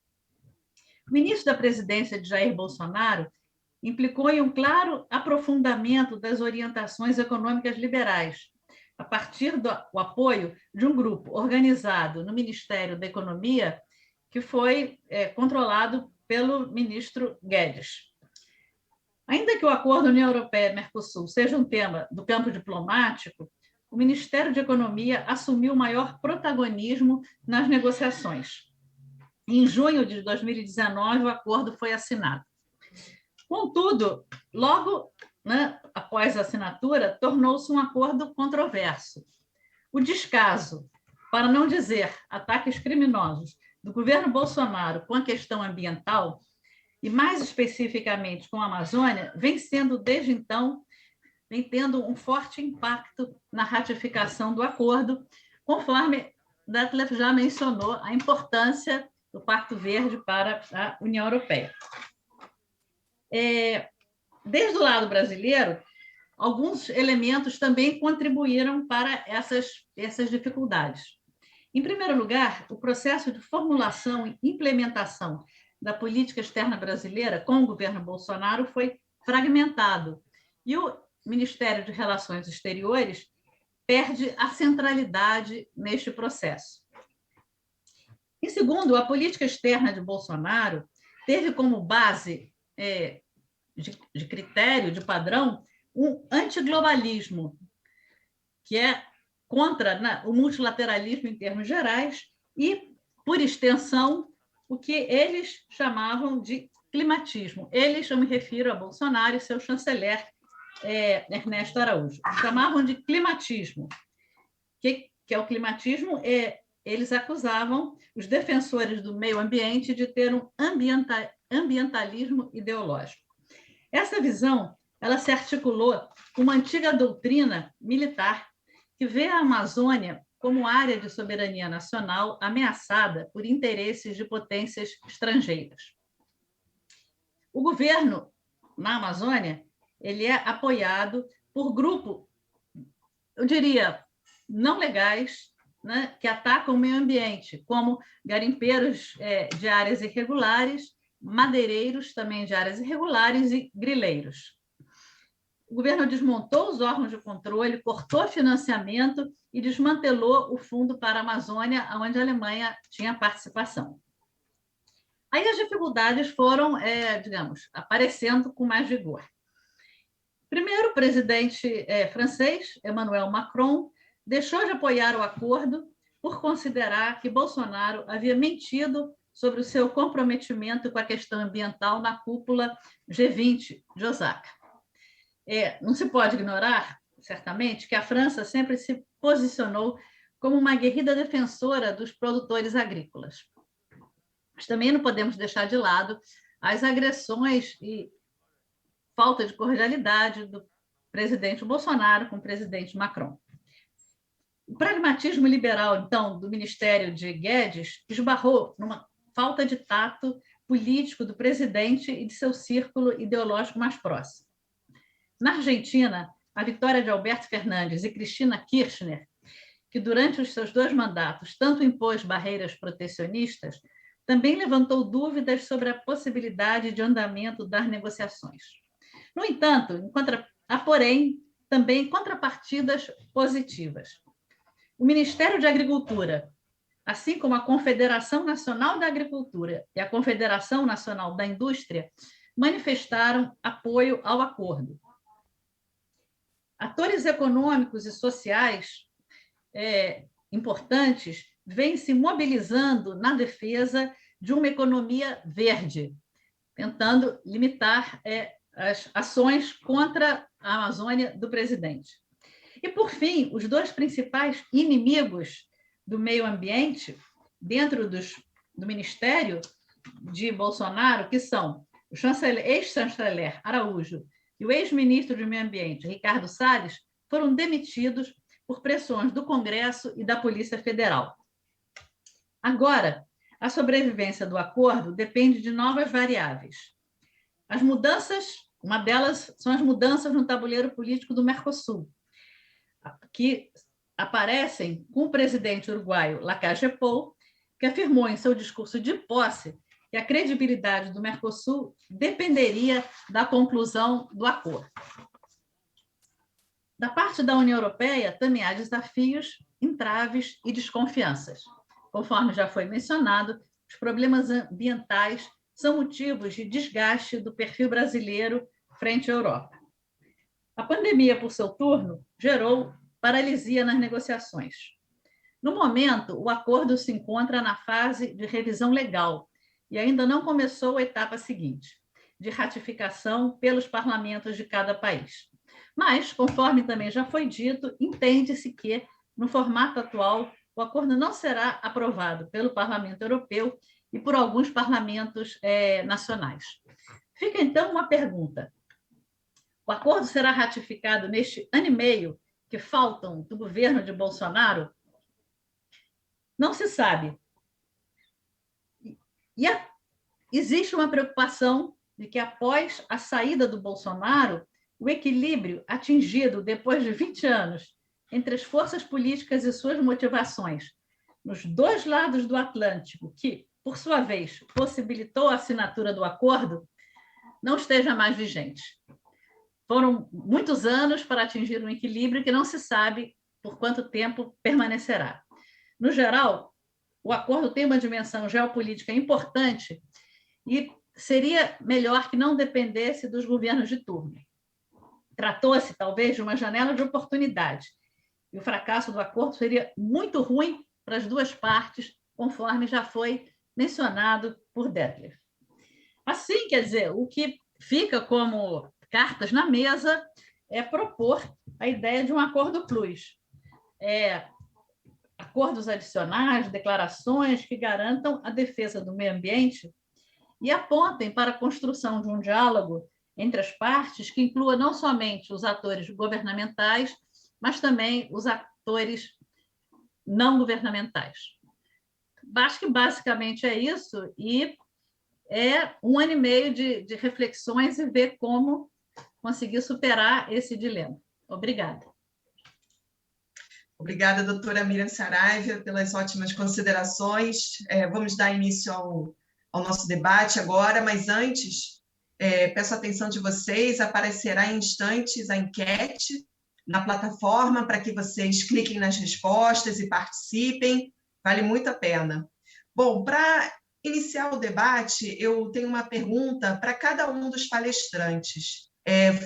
Speaker 7: O início da presidência de Jair Bolsonaro implicou em um claro aprofundamento das orientações econômicas liberais, a partir do apoio de um grupo organizado no Ministério da Economia, que foi controlado pelo ministro Guedes. Ainda que o acordo União Europeia-Mercosul seja um tema do campo diplomático, o Ministério de Economia assumiu maior protagonismo nas negociações. Em junho de 2019, o acordo foi assinado. Contudo, logo após a assinatura, tornou-se um acordo controverso. O descaso, para não dizer ataques criminosos, do governo Bolsonaro com a questão ambiental, e mais especificamente com a Amazônia, vem sendo, desde então, vem tendo um forte impacto na ratificação do acordo, conforme Detlef já mencionou a importância do Pacto Verde para a União Europeia. Desde o lado brasileiro, alguns elementos também contribuíram para essas dificuldades. Em primeiro lugar, o processo de formulação e implementação da política externa brasileira com o governo Bolsonaro foi fragmentado e o Ministério de Relações Exteriores perde a centralidade neste processo. Em segundo, a política externa de Bolsonaro teve como base de critério, de padrão, um antiglobalismo, que é contra o multilateralismo em termos gerais e, por extensão, o que eles chamavam de climatismo. Eles, eu me refiro a Bolsonaro e seu chanceler, Ernesto Araújo, chamavam de climatismo. Que é o climatismo? Eles acusavam os defensores do meio ambiente de ter um ambientalismo ideológico. Essa visão ela se articulou com uma antiga doutrina militar que vê a Amazônia como área de soberania nacional ameaçada por interesses de potências estrangeiras. O governo na Amazônia ele é apoiado por grupos, eu diria, não legais, que atacam o meio ambiente, como garimpeiros de áreas irregulares, madeireiros também de áreas irregulares e grileiros. O governo desmontou os órgãos de controle, cortou financiamento e desmantelou o Fundo para a Amazônia, onde a Alemanha tinha participação. Aí as dificuldades foram, aparecendo com mais vigor. Primeiro, o presidente francês, Emmanuel Macron, deixou de apoiar o acordo por considerar que Bolsonaro havia mentido sobre o seu comprometimento com a questão ambiental na cúpula G20 de Osaka. Não se pode ignorar, certamente, que a França sempre se posicionou como uma aguerrida defensora dos produtores agrícolas. Mas também não podemos deixar de lado as agressões e falta de cordialidade do presidente Bolsonaro com o presidente Macron. O pragmatismo liberal, então, do Ministério de Guedes esbarrou numa falta de tato político do presidente e de seu círculo ideológico mais próximo. Na Argentina, a vitória de Alberto Fernandes e Cristina Kirchner, que durante os seus 2 mandatos tanto impôs barreiras protecionistas, também levantou dúvidas sobre a possibilidade de andamento das negociações. No entanto, há, porém, também contrapartidas positivas. O Ministério de Agricultura, assim como a Confederação Nacional da Agricultura e a Confederação Nacional da Indústria, manifestaram apoio ao acordo. Atores econômicos e sociais importantes vêm se mobilizando na defesa de uma economia verde, tentando limitar as ações contra a Amazônia do presidente. E, por fim, os dois principais inimigos do meio ambiente dentro do Ministério de Bolsonaro, que são o ex-chanceler Araújo e o ex-ministro do Meio Ambiente, Ricardo Salles, foram demitidos por pressões do Congresso e da Polícia Federal. Agora, a sobrevivência do acordo depende de novas variáveis. As mudanças, uma delas são as mudanças no tabuleiro político do Mercosul, que aparecem com o presidente uruguaio Lacalle Pou, que afirmou em seu discurso de posse que a credibilidade do Mercosul dependeria da conclusão do acordo. Da parte da União Europeia, também há desafios, entraves e desconfianças. Conforme já foi mencionado, os problemas ambientais são motivos de desgaste do perfil brasileiro frente à Europa. A pandemia, por seu turno, gerou paralisia nas negociações. No momento, o acordo se encontra na fase de revisão legal e ainda não começou a etapa seguinte, de ratificação pelos parlamentos de cada país. Mas, conforme também já foi dito, entende-se que, no formato atual, o acordo não será aprovado pelo Parlamento Europeu e por alguns parlamentos nacionais. Fica, então, uma pergunta. O acordo será ratificado neste ano e meio que faltam do governo de Bolsonaro? Não se sabe. Existe uma preocupação de que, após a saída do Bolsonaro, o equilíbrio atingido depois de 20 anos entre as forças políticas e suas motivações nos dois lados do Atlântico, que, por sua vez, possibilitou a assinatura do acordo, não esteja mais vigente. Foram muitos anos para atingir um equilíbrio que não se sabe por quanto tempo permanecerá. No geral, o acordo tem uma dimensão geopolítica importante e seria melhor que não dependesse dos governos de turno. Tratou-se, talvez, de uma janela de oportunidade, e o fracasso do acordo seria muito ruim para as duas partes, conforme já foi mencionado por Detlef. Assim, quer dizer, o que fica como cartas na mesa é propor a ideia de um acordo plus. Acordos adicionais, declarações que garantam a defesa do meio ambiente e apontem para a construção de um diálogo entre as partes que inclua não somente os atores governamentais, mas também os atores não governamentais. Acho que basicamente é isso, e é um ano e meio de reflexões e ver como conseguir superar esse dilema. Obrigada.
Speaker 4: Obrigada, doutora Miriam Saraiva, pelas ótimas considerações. Vamos dar início ao nosso debate agora, mas antes, peço a atenção de vocês, aparecerá em instantes a enquete na plataforma para que vocês cliquem nas respostas e participem, vale muito a pena. Bom, para iniciar o debate, eu tenho uma pergunta para cada um dos palestrantes.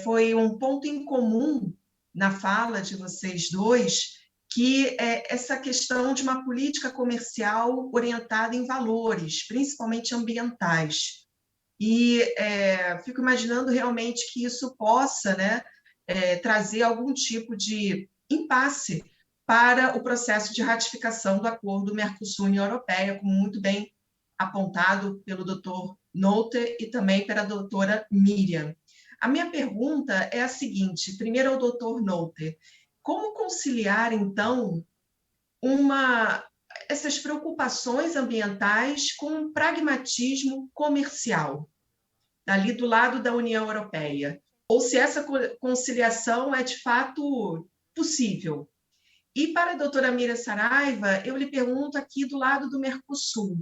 Speaker 4: Foi um ponto em comum na fala de vocês dois, que é essa questão de uma política comercial orientada em valores, principalmente ambientais. E fico imaginando realmente que isso possa, né, trazer algum tipo de impasse para o processo de ratificação do acordo Mercosul-União Europeia, como muito bem apontado pelo doutor Nolte e também pela doutora Miriam. A minha pergunta é a seguinte, primeiro ao doutor Nolte, como conciliar, então, essas preocupações ambientais com um pragmatismo comercial, ali do lado da União Europeia? Ou se essa conciliação é, de fato, possível? E para a doutora Miriam Saraiva, eu lhe pergunto aqui do lado do Mercosul,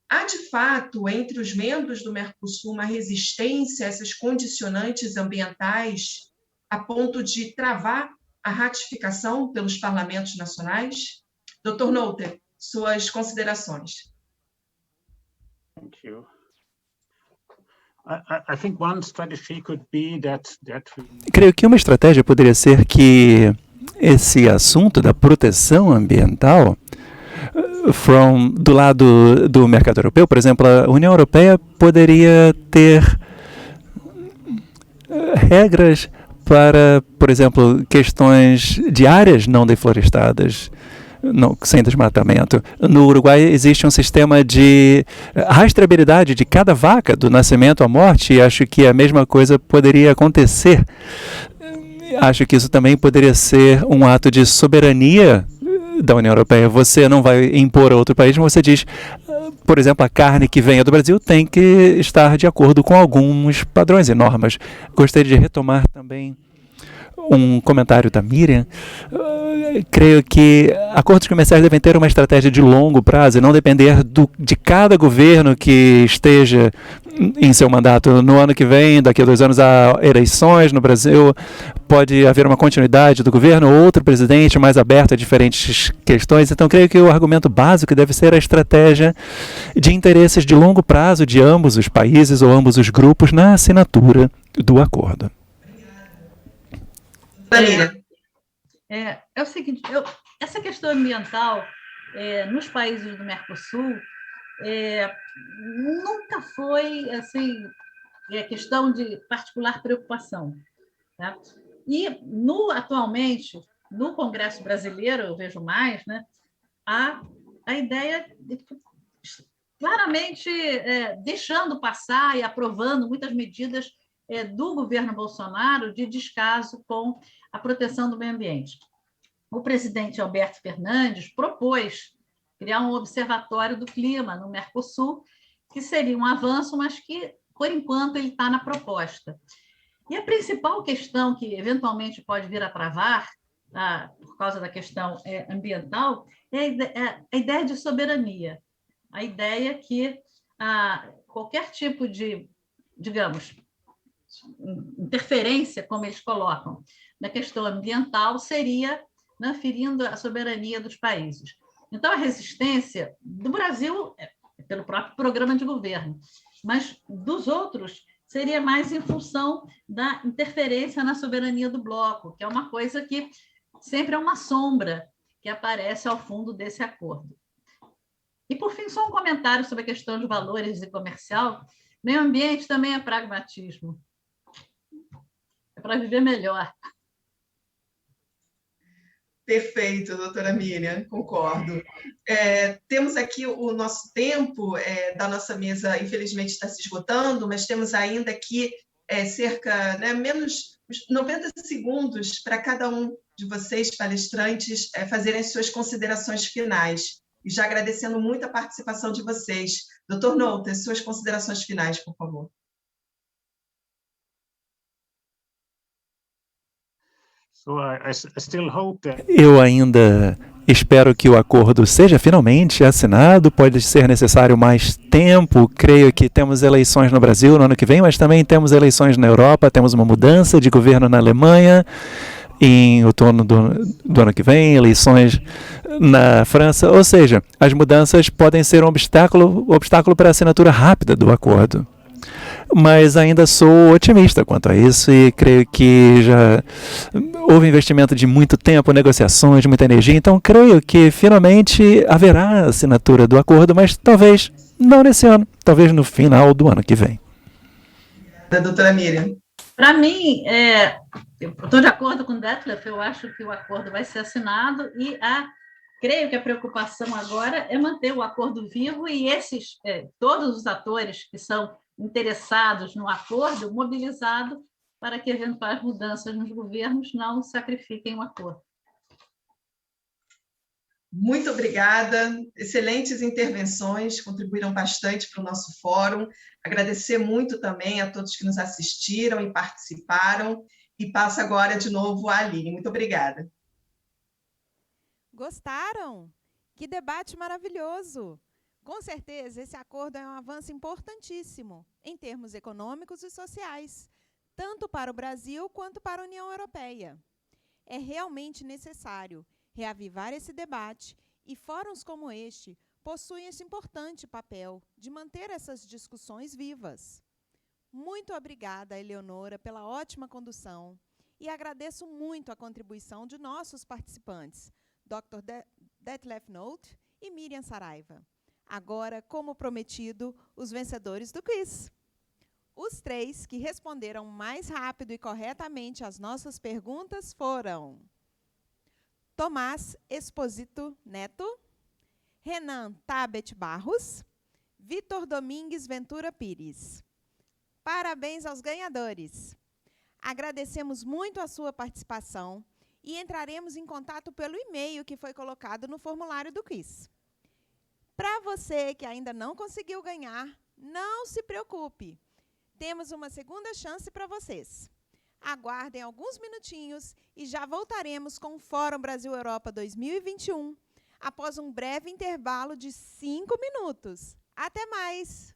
Speaker 4: há de fato entre os membros do Mercosul uma resistência a essas condicionantes ambientais a ponto de travar a ratificação pelos parlamentos nacionais? Dr. Noether, suas considerações.
Speaker 5: Thank you. I think one strategy could be that
Speaker 8: Creio que uma estratégia poderia ser que esse assunto da proteção ambiental, do lado do mercado europeu, por exemplo, a União Europeia poderia ter regras para, por exemplo, questões de áreas não deflorestadas, sem desmatamento. No Uruguai existe um sistema de rastreabilidade de cada vaca, do nascimento à morte, e acho que a mesma coisa poderia acontecer. Acho que isso também poderia ser um ato de soberania da União Europeia. Você não vai impor a outro país, mas você diz, por exemplo, a carne que venha do Brasil tem que estar de acordo com alguns padrões e normas. Gostaria de retomar também um comentário da Miriam. Creio que acordos comerciais devem ter uma estratégia de longo prazo e não depender de cada governo que esteja em seu mandato. No ano que vem, daqui a 2 anos, há eleições no Brasil, pode haver uma continuidade do governo, outro presidente mais aberto a diferentes questões. Então, creio que o argumento básico deve ser a estratégia de interesses de longo prazo de ambos os países ou ambos os grupos na assinatura do acordo.
Speaker 7: É o seguinte, essa questão ambiental nos países do Mercosul nunca foi assim, questão de particular preocupação. Tá? E, atualmente, no Congresso brasileiro, eu vejo mais, né, a ideia de, claramente deixando passar e aprovando muitas medidas do governo Bolsonaro de descaso com a proteção do meio ambiente. O presidente Alberto Fernandes propôs criar um observatório do clima no Mercosul, que seria um avanço, mas que, por enquanto, ele está na proposta. E a principal questão que, eventualmente, pode vir a travar, por causa da questão ambiental, é a ideia de soberania. A ideia que qualquer tipo de, digamos, interferência, como eles colocam, na questão ambiental seria ferindo a soberania dos países. Então, a resistência do Brasil pelo próprio programa de governo, mas dos outros seria mais em função da interferência na soberania do bloco, que é uma coisa que sempre é uma sombra que aparece ao fundo desse acordo. E, por fim, só um comentário sobre a questão de valores e comercial. Meio ambiente também é pragmatismo. É para viver melhor.
Speaker 4: Perfeito, doutora Miriam, concordo. Temos aqui o nosso tempo da nossa mesa, infelizmente, está se esgotando, mas temos ainda aqui cerca, menos 90 segundos para cada um de vocês, palestrantes, fazerem suas considerações finais. E já agradecendo muito a participação de vocês. Doutor Noether, suas considerações finais, por favor.
Speaker 8: Eu ainda espero que o acordo seja finalmente assinado. Pode ser necessário mais tempo. Creio que temos eleições no Brasil no ano que vem, mas também temos eleições na Europa. Temos uma mudança de governo na Alemanha em outono do ano que vem, eleições na França. Ou seja, as mudanças podem ser um obstáculo para a assinatura rápida do acordo. Mas ainda sou otimista quanto a isso e creio que já houve investimento de muito tempo, negociações, muita energia, então creio que finalmente haverá assinatura do acordo, mas talvez não nesse ano, talvez no final do ano que vem.
Speaker 4: Doutora Miriam.
Speaker 7: Para mim, eu estou de acordo com o Detlef, eu acho que o acordo vai ser assinado e creio que a preocupação agora é manter o acordo vivo e todos os atores que são interessados no acordo, mobilizado para que eventuais mudanças nos governos não sacrifiquem o acordo.
Speaker 4: Muito obrigada, excelentes intervenções, contribuíram bastante para o nosso fórum. Agradecer muito também a todos que nos assistiram e participaram, e passo agora de novo a Aline. Muito obrigada.
Speaker 3: Gostaram? Que debate maravilhoso! Com certeza, esse acordo é um avanço importantíssimo em termos econômicos e sociais, tanto para o Brasil quanto para a União Europeia. É realmente necessário reavivar esse debate e fóruns como este possuem esse importante papel de manter essas discussões vivas. Muito obrigada, Eleonora, pela ótima condução e agradeço muito a contribuição de nossos participantes, Dr. Detlef Nolte e Miriam Saraiva. Agora, como prometido, os vencedores do quiz. Os 3 que responderam mais rápido e corretamente às nossas perguntas foram Tomás Exposito Neto, Renan Tabet Barros, Vitor Domingues Ventura Pires. Parabéns aos ganhadores! Agradecemos muito a sua participação e entraremos em contato pelo e-mail que foi colocado no formulário do quiz. Para você que ainda não conseguiu ganhar, não se preocupe. Temos uma segunda chance para vocês. Aguardem alguns minutinhos e já voltaremos com o Fórum Brasil-Europa 2021, após um breve intervalo de 5 minutos. Até mais!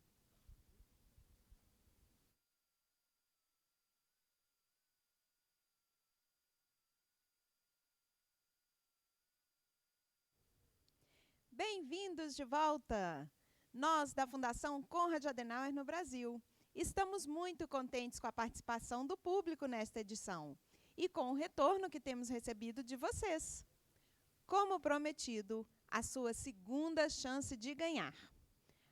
Speaker 3: Bem-vindos de volta! Nós, da Fundação Konrad Adenauer no Brasil, estamos muito contentes com a participação do público nesta edição e com o retorno que temos recebido de vocês. Como prometido, a sua segunda chance de ganhar.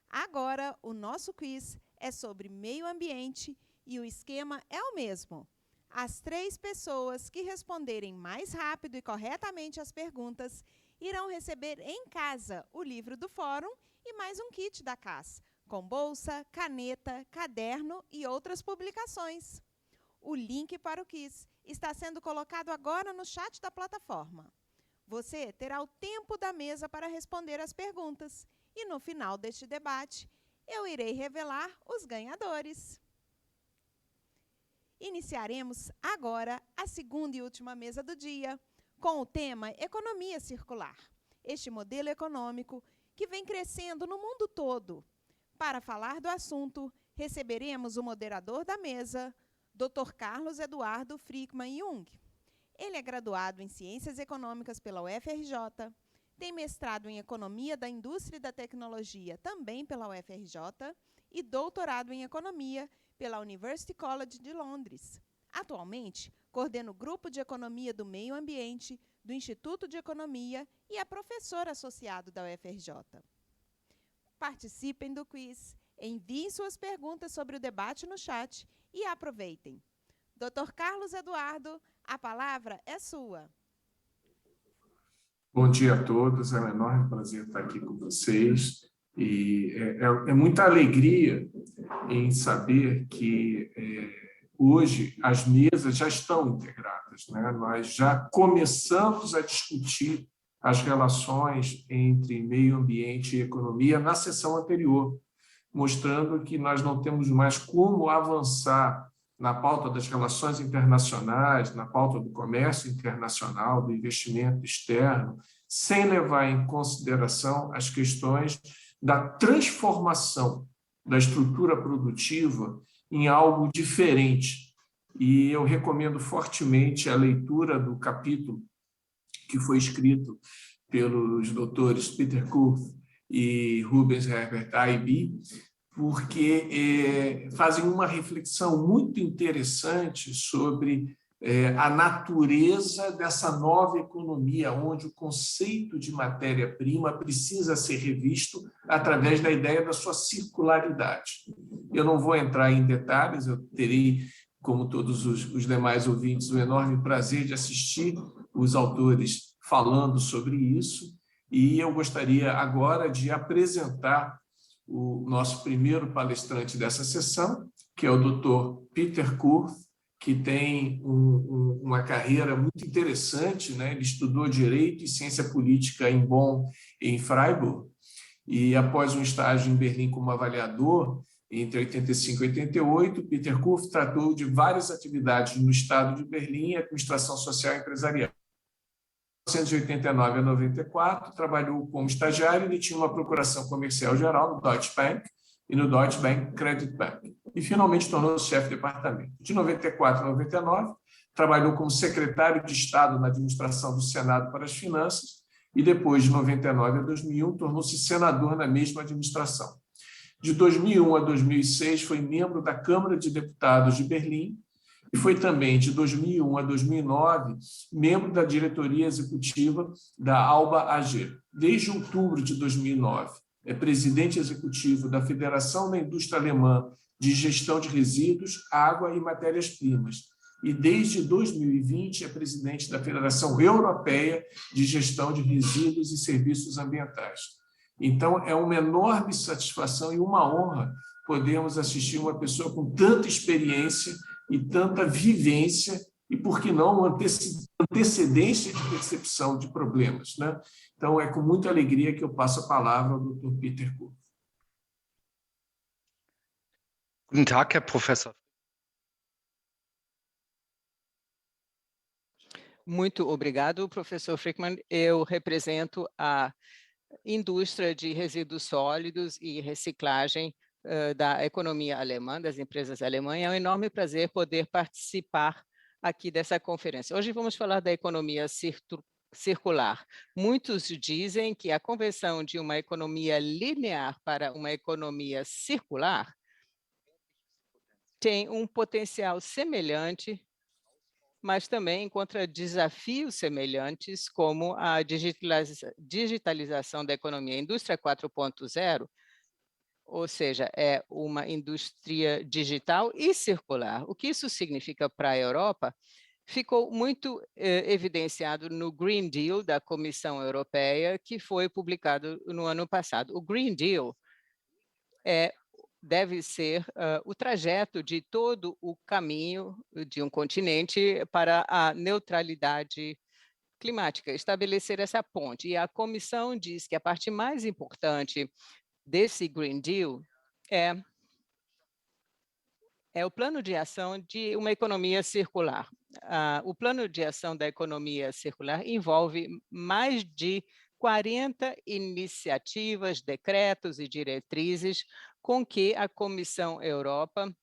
Speaker 3: Agora, o nosso quiz é sobre meio ambiente e o esquema é o mesmo. As 3 pessoas que responderem mais rápido e corretamente as perguntas irão receber em casa o livro do Fórum e mais um kit da CAS, com bolsa, caneta, caderno e outras publicações. O link para o quiz está sendo colocado agora no chat da plataforma. Você terá o tempo da mesa para responder as perguntas e, no final deste debate, eu irei revelar os ganhadores. Iniciaremos agora a segunda e última mesa do dia, com o tema Economia Circular, este modelo econômico que vem crescendo no mundo todo. Para falar do assunto, receberemos o moderador da mesa, Dr. Carlos Eduardo Frickmann Jung. Ele é graduado em Ciências Econômicas pela UFRJ, tem mestrado em Economia da Indústria e da Tecnologia, também pela UFRJ, e doutorado em Economia pela University College de Londres. Atualmente, coordena o Grupo de Economia do Meio Ambiente do Instituto de Economia e é professor associado da UFRJ. Participem do quiz, enviem suas perguntas sobre o debate no chat e aproveitem. Dr. Carlos Eduardo, a palavra é sua.
Speaker 9: Bom dia a todos, é um enorme prazer estar aqui com vocês e é muita alegria em saber que hoje as mesas já estão integradas, né? Nós já começamos a discutir as relações entre meio ambiente e economia na sessão anterior, mostrando que nós não temos mais como avançar na pauta das relações internacionais, na pauta do comércio internacional, do investimento externo, sem levar em consideração as questões da transformação da estrutura produtiva em algo diferente. E eu recomendo fortemente a leitura do capítulo que foi escrito pelos doutores Peter Kurth e Rubens Herbert Aibi, porque fazem uma reflexão muito interessante sobre a natureza dessa nova economia, onde o conceito de matéria-prima precisa ser revisto através da ideia da sua circularidade. Eu não vou entrar em detalhes, eu terei, como todos os demais ouvintes, o enorme prazer de assistir os autores falando sobre isso, e eu gostaria agora de apresentar o nosso primeiro palestrante dessa sessão, que é o Dr. Peter Kurth, que tem uma carreira muito interessante, né? Ele estudou Direito e Ciência Política em Bonn e em Freiburg, e após um estágio em Berlim como avaliador, entre 85 e 88, Peter Kurth tratou de várias atividades no Estado de Berlim e administração social e empresarial. 1989 a 94, trabalhou como estagiário. Ele tinha uma procuração comercial geral no Deutsche Bank e no Deutsche Bank Credit Bank. E, finalmente, tornou-se chefe de departamento. De 94 a 99, trabalhou como secretário de Estado na administração do Senado para as Finanças e, depois, de 99 a 2001, tornou-se senador na mesma administração. De 2001 a 2006, foi membro da Câmara de Deputados de Berlim e foi também, de 2001 a 2009, membro da diretoria executiva da Alba AG. Desde outubro de 2009, é presidente executivo da Federação da Indústria Alemã de Gestão de Resíduos, Água e Matérias-Primas. E, desde 2020, é presidente da Federação Europeia de Gestão de Resíduos e Serviços Ambientais. Então, é uma enorme satisfação e uma honra podermos assistir uma pessoa com tanta experiência e tanta vivência e, por que não, antecedência de percepção de problemas, né? Então, é com muita alegria que eu passo a palavra ao Dr. Peter Kurff.
Speaker 10: Guten Tag, Herr Professor.
Speaker 11: Muito obrigado, professor Frickmann. Eu represento a indústria de resíduos sólidos e reciclagem da economia alemã, das empresas alemãs. É um enorme prazer poder participar aqui dessa conferência. Hoje vamos falar da economia circular. Muitos dizem que a conversão de uma economia linear para uma economia circular tem um potencial semelhante, mas também encontra desafios semelhantes, como a digitalização da economia. A indústria 4.0, ou seja, é uma indústria digital e circular. O que isso significa para a Europa ficou muito evidenciado no Green Deal da Comissão Europeia, que foi publicado no ano passado. O Green Deal deve ser o trajeto de todo o caminho de um continente para a neutralidade climática, estabelecer essa ponte. E a comissão diz que a parte mais importante desse Green Deal é o plano de ação de uma economia circular. O plano de ação da economia circular envolve mais de 40 iniciativas, decretos e diretrizes com que a Comissão Europeia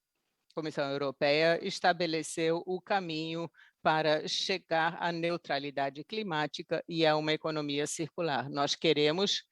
Speaker 11: estabeleceu o caminho para chegar à neutralidade climática e a uma economia circular. Nós queremos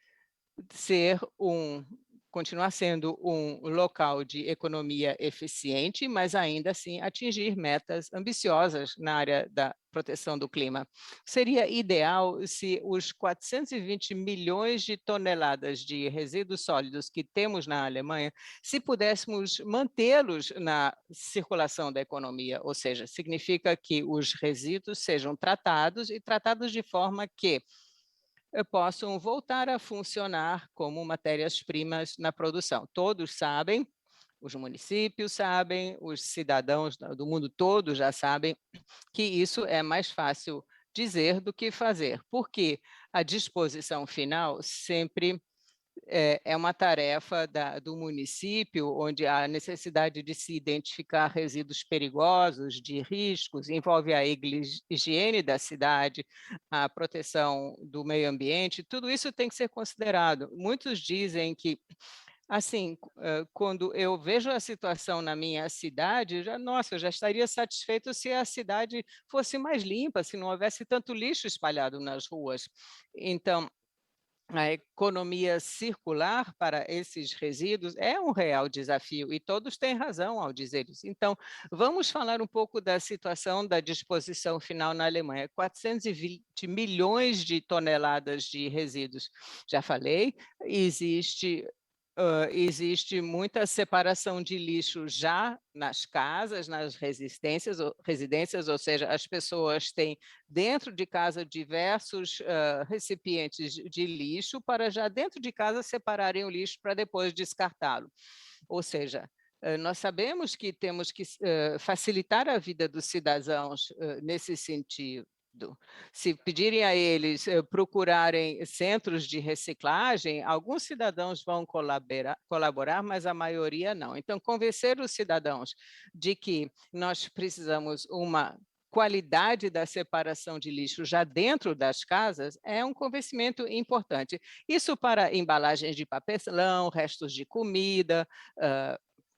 Speaker 11: continuar sendo um local de economia eficiente, mas ainda assim atingir metas ambiciosas na área da proteção do clima. Seria ideal se os 420 milhões de toneladas de resíduos sólidos que temos na Alemanha, se pudéssemos mantê-los na circulação da economia, ou seja, significa que os resíduos sejam tratados e tratados de forma que possam voltar a funcionar como matérias-primas na produção. Todos sabem, os municípios sabem, os cidadãos do mundo todo já sabem que isso é mais fácil dizer do que fazer, porque a disposição final sempre é uma tarefa do município, onde há necessidade de se identificar resíduos perigosos, de riscos, envolve a higiene da cidade, a proteção do meio ambiente, tudo isso tem que ser considerado. Muitos dizem que, assim, quando eu vejo a situação na minha cidade, eu já estaria satisfeito se a cidade fosse mais limpa, se não houvesse tanto lixo espalhado nas ruas. Então, a economia circular para esses resíduos é um real desafio, e todos têm razão ao dizer isso. Então, vamos falar um pouco da situação da disposição final na Alemanha. 420 milhões de toneladas de resíduos. Já falei, existe muita separação de lixo já nas casas, nas residências, ou seja, as pessoas têm dentro de casa diversos recipientes de lixo para já dentro de casa separarem o lixo para depois descartá-lo. Ou seja, nós sabemos que temos que facilitar a vida dos cidadãos nesse sentido. Se pedirem a eles procurarem centros de reciclagem, alguns cidadãos vão colaborar, mas a maioria não. Então, convencer os cidadãos de que nós precisamos uma qualidade da separação de lixo já dentro das casas é um convencimento importante. Isso para embalagens de papelão, restos de comida,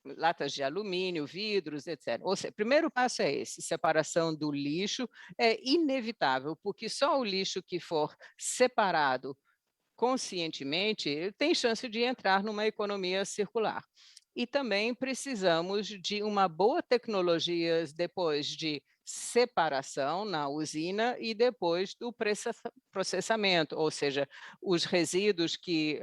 Speaker 11: latas de alumínio, vidros, etc. Ou seja, o primeiro passo é esse, separação do lixo é inevitável, porque só o lixo que for separado conscientemente tem chance de entrar numa economia circular. E também precisamos de uma boa tecnologia depois de separação na usina e depois do processamento, ou seja, os resíduos que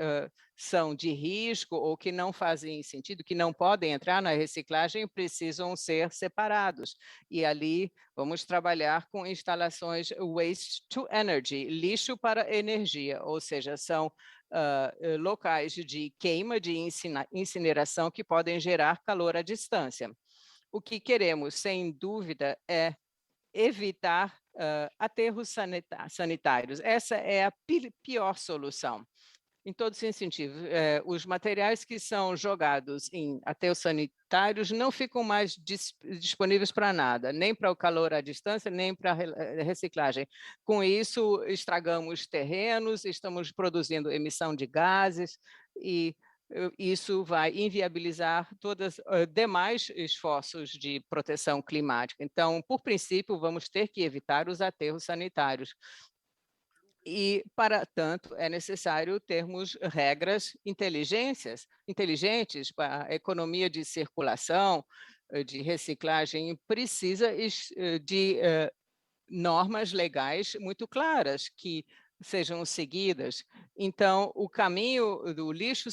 Speaker 11: são de risco ou que não fazem sentido, que não podem entrar na reciclagem, precisam ser separados. E ali vamos trabalhar com instalações waste to energy, lixo para energia, ou seja, são locais de queima, de incineração que podem gerar calor à distância. O que queremos, sem dúvida, é evitar aterros sanitários. Essa é a pior solução. Em todos os sentidos, os materiais que são jogados em aterros sanitários não ficam mais disponíveis para nada, nem para o calor à distância, nem para a reciclagem. Com isso, estragamos terrenos, estamos produzindo emissão de gases e isso vai inviabilizar todos os demais esforços de proteção climática. Então, por princípio, vamos ter que evitar os aterros sanitários. E, para tanto, é necessário termos regras inteligentes para a economia de circulação, de reciclagem, precisa de normas legais muito claras que sejam seguidas. Então, o caminho do lixo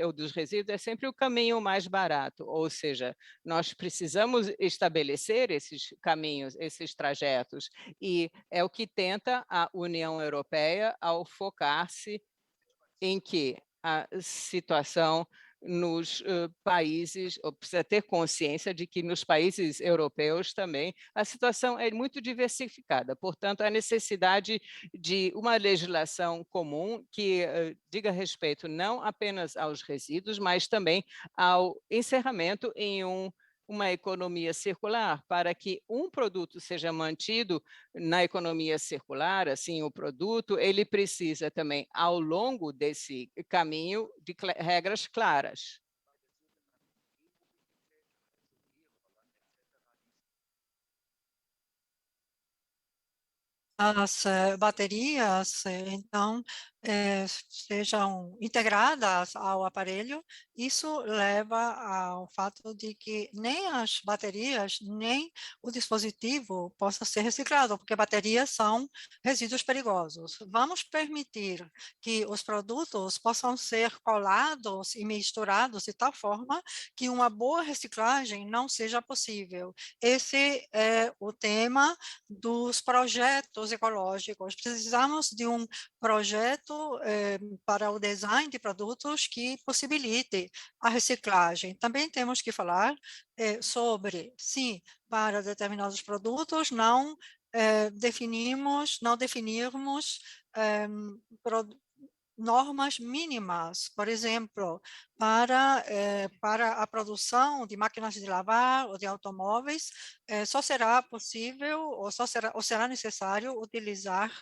Speaker 11: ou dos resíduos é sempre o caminho mais barato, ou seja, nós precisamos estabelecer esses caminhos, esses trajetos, e é o que tenta a União Europeia ao focar-se em que a situação nos países, ou precisa ter consciência de que nos países europeus também a situação é muito diversificada, portanto, a necessidade de uma legislação comum que diga respeito não apenas aos resíduos, mas também ao encerramento em uma economia circular, para que um produto seja mantido na economia circular, assim, o produto, ele precisa também, ao longo desse caminho, de regras claras.
Speaker 12: As baterias, então, sejam integradas ao aparelho, isso leva ao fato de que nem as baterias, nem o dispositivo possa ser reciclado, porque baterias são resíduos perigosos. Vamos permitir que os produtos possam ser colados e misturados de tal forma que uma boa reciclagem não seja possível. Esse é o tema dos projetos ecológicos. Precisamos de um projeto para o design de produtos que possibilite a reciclagem. Também temos que falar sobre, sim, para determinados produtos não definirmos normas mínimas, por exemplo, para a produção de máquinas de lavar ou de automóveis, só será possível ou será necessário utilizar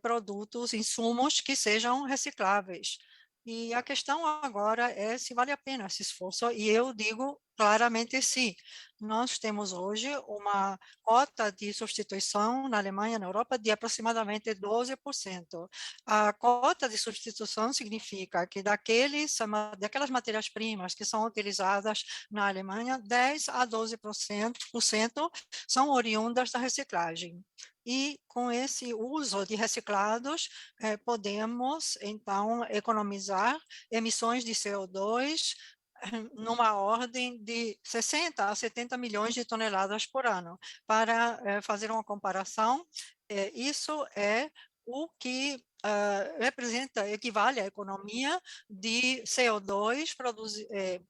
Speaker 12: produtos, insumos que sejam recicláveis. E a questão agora é se vale a pena esse esforço, e eu digo claramente sim. Nós temos hoje uma cota de substituição na Alemanha, na Europa, de aproximadamente 12%. A cota de substituição significa que daquelas matérias-primas que são utilizadas na Alemanha, 10 a 12% são oriundas da reciclagem. E com esse uso de reciclados, podemos, então, economizar emissões de CO2 numa ordem de 60 a 70 milhões de toneladas por ano. Para fazer uma comparação, isso é o que equivale à economia de CO2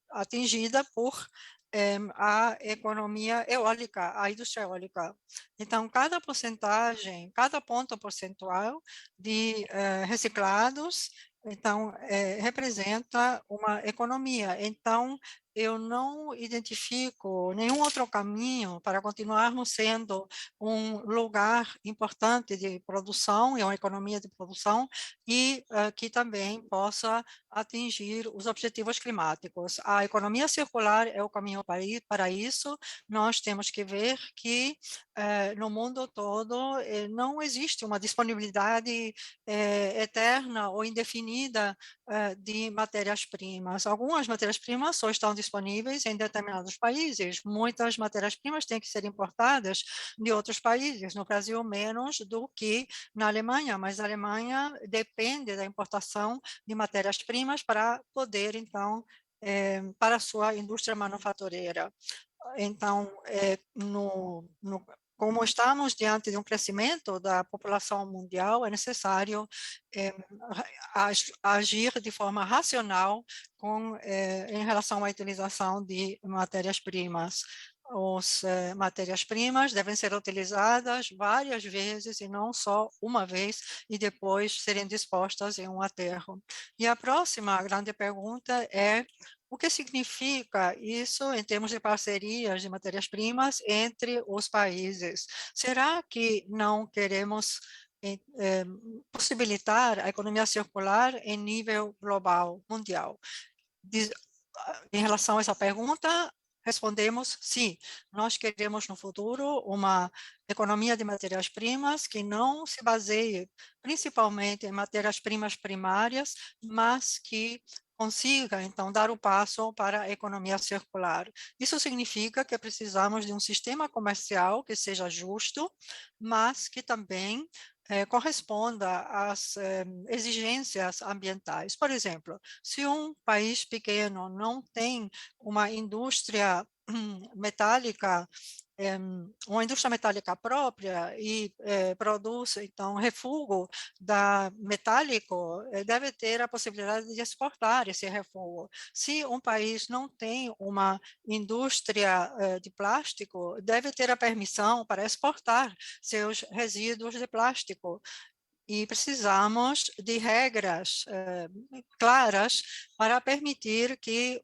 Speaker 12: atingida por a economia eólica, a indústria eólica. Então, cada porcentagem, cada ponto percentual de reciclados então, representa uma economia. Então, eu não identifico nenhum outro caminho para continuarmos sendo um lugar importante de produção e uma economia de produção e que também possa atingir os objetivos climáticos. A economia circular é o caminho para isso. Nós temos que ver que no mundo todo não existe uma disponibilidade eterna ou indefinida de matérias-primas. Algumas matérias-primas só estão disponíveis em determinados países. Muitas matérias-primas têm que ser importadas de outros países. No Brasil, menos do que na Alemanha, mas a Alemanha depende da importação de matérias-primas para poder, então, para a sua indústria manufatureira. Então, como estamos diante de um crescimento da população mundial, é necessário agir de forma racional em relação à utilização de matérias-primas. As matérias-primas devem ser utilizadas várias vezes e não só uma vez e depois serem dispostas em um aterro. E a próxima grande pergunta é: o que significa isso em termos de parcerias de matérias-primas entre os países? Será que não queremos possibilitar a economia circular em nível global, mundial? Em relação a essa pergunta, respondemos sim. Nós queremos no futuro uma economia de matérias-primas que não se baseie principalmente em matérias-primas primárias, mas que consiga, então, dar o passo para a economia circular. Isso significa que precisamos de um sistema comercial que seja justo, mas que também corresponda às exigências ambientais. Por exemplo, se um país pequeno não tem uma indústria metálica, uma indústria metálica própria e produz, então, refúgio metálico, deve ter a possibilidade de exportar esse refúgio. Se um país não tem uma indústria de plástico, deve ter a permissão para exportar seus resíduos de plástico. E precisamos de regras claras para permitir que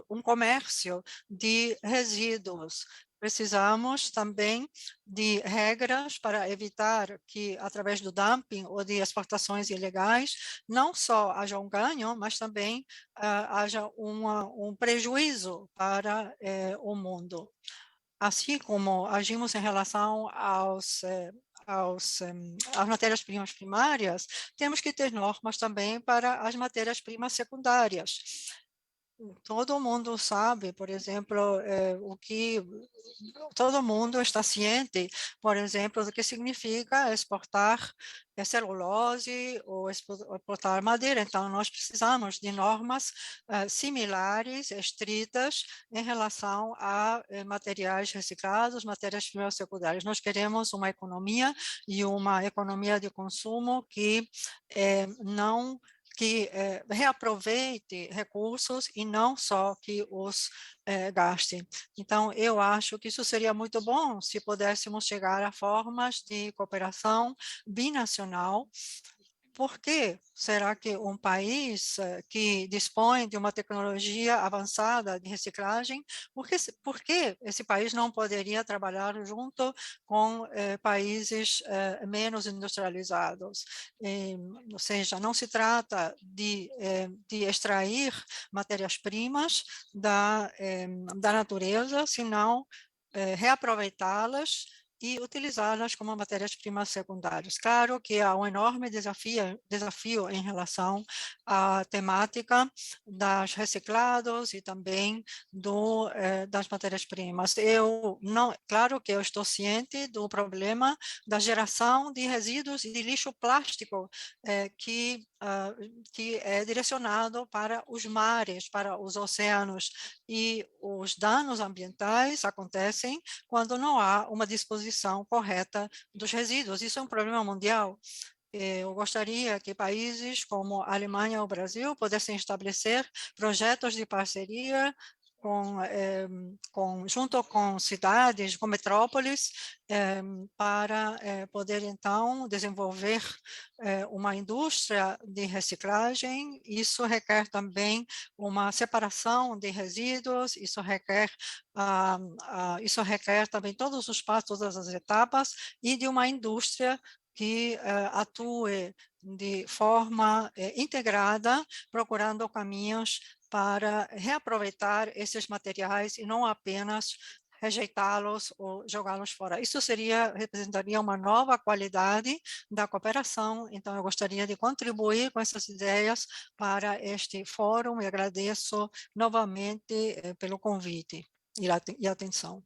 Speaker 12: um comércio de resíduos. Precisamos também de regras para evitar que, através do dumping ou de exportações ilegais, não só haja um ganho, mas também haja um prejuízo para o mundo. Assim como agimos em relação às matérias-primas primárias, temos que ter normas também para as matérias-primas secundárias. Todo mundo sabe, por exemplo, todo mundo está ciente, por exemplo, do que significa exportar celulose ou exportar madeira. Então, nós precisamos de normas similares, estritas, em relação a materiais reciclados, matérias-primas secundárias. Nós queremos uma economia e uma economia de consumo que não reaproveite recursos e não só que os gaste. Então, eu acho que isso seria muito bom se pudéssemos chegar a formas de cooperação binacional. Por que será que um país que dispõe de uma tecnologia avançada de reciclagem, por que esse país não poderia trabalhar junto com países menos industrializados? Ou seja, não se trata de extrair matérias-primas da natureza, senão reaproveitá-las e utilizá-las como matérias-primas secundárias. Claro que há um enorme desafio em relação à temática das reciclados e também das matérias-primas. Claro que eu estou ciente do problema da geração de resíduos e de lixo plástico que é direcionado para os mares, para os oceanos, e os danos ambientais acontecem quando não há uma disposição correta dos resíduos. Isso é um problema mundial. Eu gostaria que países como a Alemanha ou o Brasil pudessem estabelecer projetos de parceria junto com cidades, com metrópoles, para poder, então, desenvolver uma indústria de reciclagem. Isso requer também uma separação de resíduos, isso requer também todos os passos, todas as etapas, e de uma indústria que atue de forma integrada, procurando caminhos para reaproveitar esses materiais e não apenas rejeitá-los ou jogá-los fora. Isso representaria uma nova qualidade da cooperação, então eu gostaria de contribuir com essas ideias para este fórum e agradeço novamente pelo convite e atenção.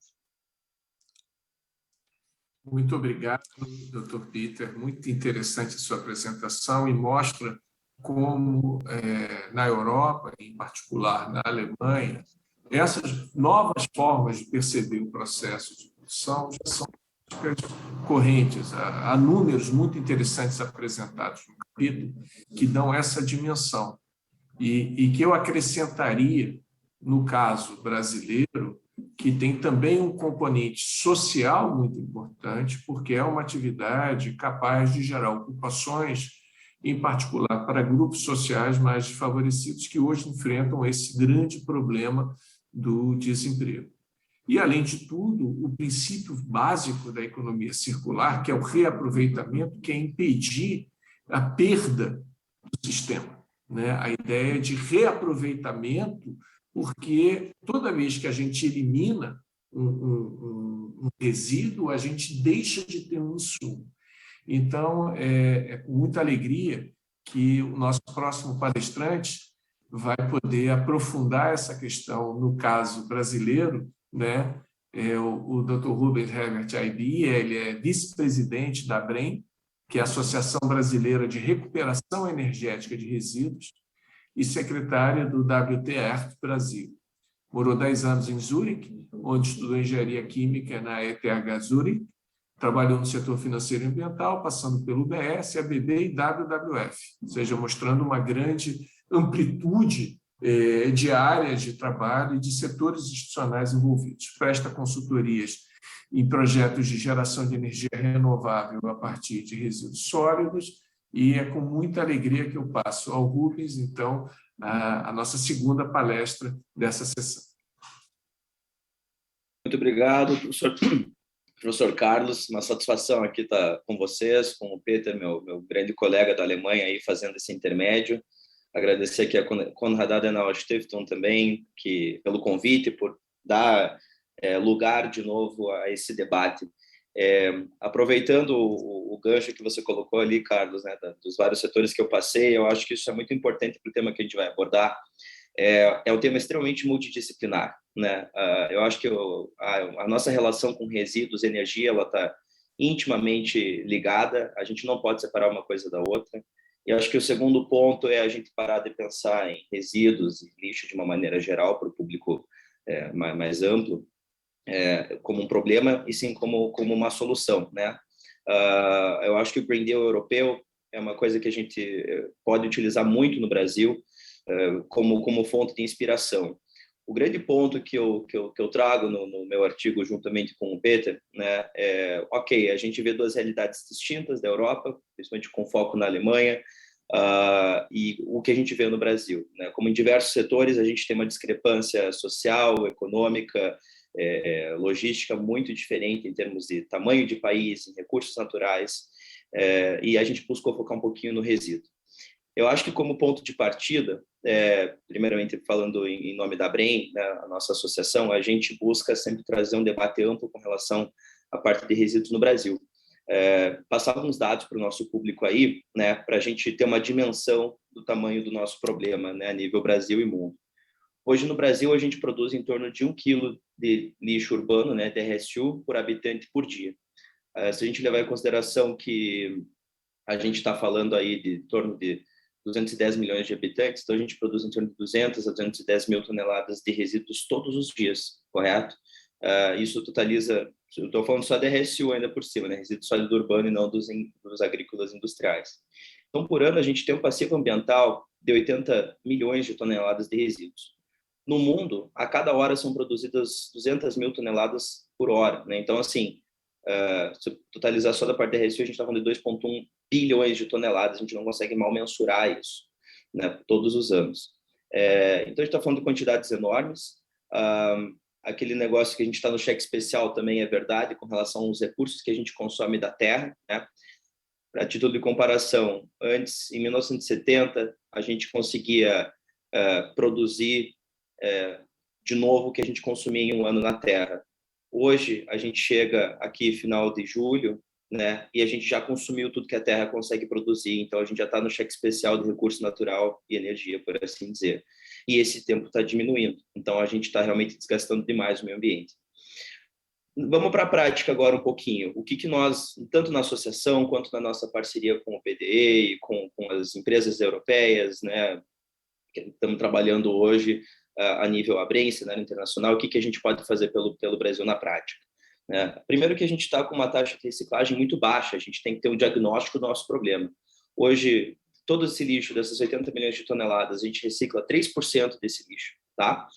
Speaker 9: Muito obrigado, Dr. Peter. Muito interessante a sua apresentação e mostra como, na Europa, em particular na Alemanha, essas novas formas de perceber o processo de produção já são correntes. Há números muito interessantes apresentados no capítulo que dão essa dimensão e que eu acrescentaria, no caso brasileiro, que tem também um componente social muito importante, porque é uma atividade capaz de gerar ocupações, em particular para grupos sociais mais desfavorecidos, que hoje enfrentam esse grande problema do desemprego. E, além de tudo, o princípio básico da economia circular, que é o reaproveitamento, que é impedir a perda do sistema, né? A ideia de reaproveitamento, porque toda vez que a gente elimina um resíduo, a gente deixa de ter um insumo. Então, é com muita alegria que o nosso próximo palestrante vai poder aprofundar essa questão no caso brasileiro, né? O Dr. Rubens Herbert Aibi, ele é vice-presidente da ABREM, que é a Associação Brasileira de Recuperação Energética de Resíduos, e secretária do WTR Brasil. Morou 10 anos em Zurique, onde estudou engenharia química na ETH Zurique, trabalhou no setor financeiro e ambiental, passando pelo UBS, ABB e WWF, ou seja, mostrando uma grande amplitude de áreas de trabalho e de setores institucionais envolvidos. Presta consultorias em projetos de geração de energia renovável a partir de resíduos sólidos, e é com muita alegria que eu passo ao Rubens, então, a nossa segunda palestra dessa sessão.
Speaker 13: Muito obrigado, professor Carlos. Uma satisfação aqui estar com vocês, com o Peter, meu grande colega da Alemanha, aí fazendo esse intermédio. Agradecer aqui a Konrad Adenauer Stiftung também, pelo convite, por dar lugar de novo a esse debate. Aproveitando o gancho que você colocou ali, Carlos, né, dos vários setores que eu passei, eu acho que isso é muito importante para o tema que a gente vai abordar. É um tema extremamente multidisciplinar, né? Eu acho que a nossa relação com resíduos e energia, ela está intimamente ligada, a gente não pode separar uma coisa da outra. E acho que o segundo ponto é a gente parar de pensar em resíduos e lixo de uma maneira geral, para o público mais amplo, como um problema, e sim como uma solução, né? Eu acho que o Green Deal europeu é uma coisa que a gente pode utilizar muito no Brasil como fonte de inspiração. O grande ponto que eu trago no meu artigo, juntamente com o Peter, né, ok, a gente vê duas realidades distintas da Europa, principalmente com foco na Alemanha, e o que a gente vê no Brasil, né? Como em diversos setores, a gente tem uma discrepância social, econômica, logística muito diferente em termos de tamanho de país, em recursos naturais, e a gente buscou focar um pouquinho no resíduo. Eu acho que como ponto de partida, primeiramente falando em nome da ABREM, né, a nossa associação, a gente busca sempre trazer um debate amplo com relação à parte de resíduos no Brasil. Passar alguns dados para o nosso público aí, né, para a gente ter uma dimensão do tamanho do nosso problema, né, a nível Brasil e mundo. Hoje no Brasil a gente produz em torno de 1 quilo de lixo urbano, né, DRSU, por habitante por dia. Se a gente levar em consideração que a gente está falando aí de em torno de 210 milhões de habitantes, então a gente produz em torno de 200 a 210 mil toneladas de resíduos todos os dias, correto? Isso totaliza, eu estou falando só de RSU ainda por cima, né? Resíduo sólido urbano e não dos agrícolas industriais. Então, por ano, a gente tem um passivo ambiental de 80 milhões de toneladas de resíduos. no mundo, a cada hora são produzidas 200 mil toneladas por hora, né? Então, assim, se totalizar só da parte terrestre, a gente está falando de 2,1 bilhões de toneladas, a gente não consegue mal mensurar isso, né, todos os anos. Então, a gente está falando de quantidades enormes. Aquele negócio que a gente está no cheque especial também é verdade, com relação aos recursos que a gente consome da terra, né? Para título de comparação, antes, em 1970, a gente conseguia produzir de novo o que a gente consumia em um ano na terra. Hoje, a gente chega aqui final de julho, né, e a gente já consumiu tudo que a terra consegue produzir, então a gente já está no cheque especial de recurso natural e energia, por assim dizer. E esse tempo está diminuindo, então a gente está realmente desgastando demais o meio ambiente. Vamos para a prática agora um pouquinho. O que nós, tanto na associação quanto na nossa parceria com o PDE e com as empresas europeias, né, que estamos trabalhando hoje a nível ABREM, cenário internacional, o que a gente pode fazer pelo Brasil na prática, né? Primeiro que a gente está com uma taxa de reciclagem muito baixa, a gente tem que ter um diagnóstico do nosso problema. Hoje, todo esse lixo, dessas 80 milhões de toneladas, a gente recicla 3% desse lixo, tá?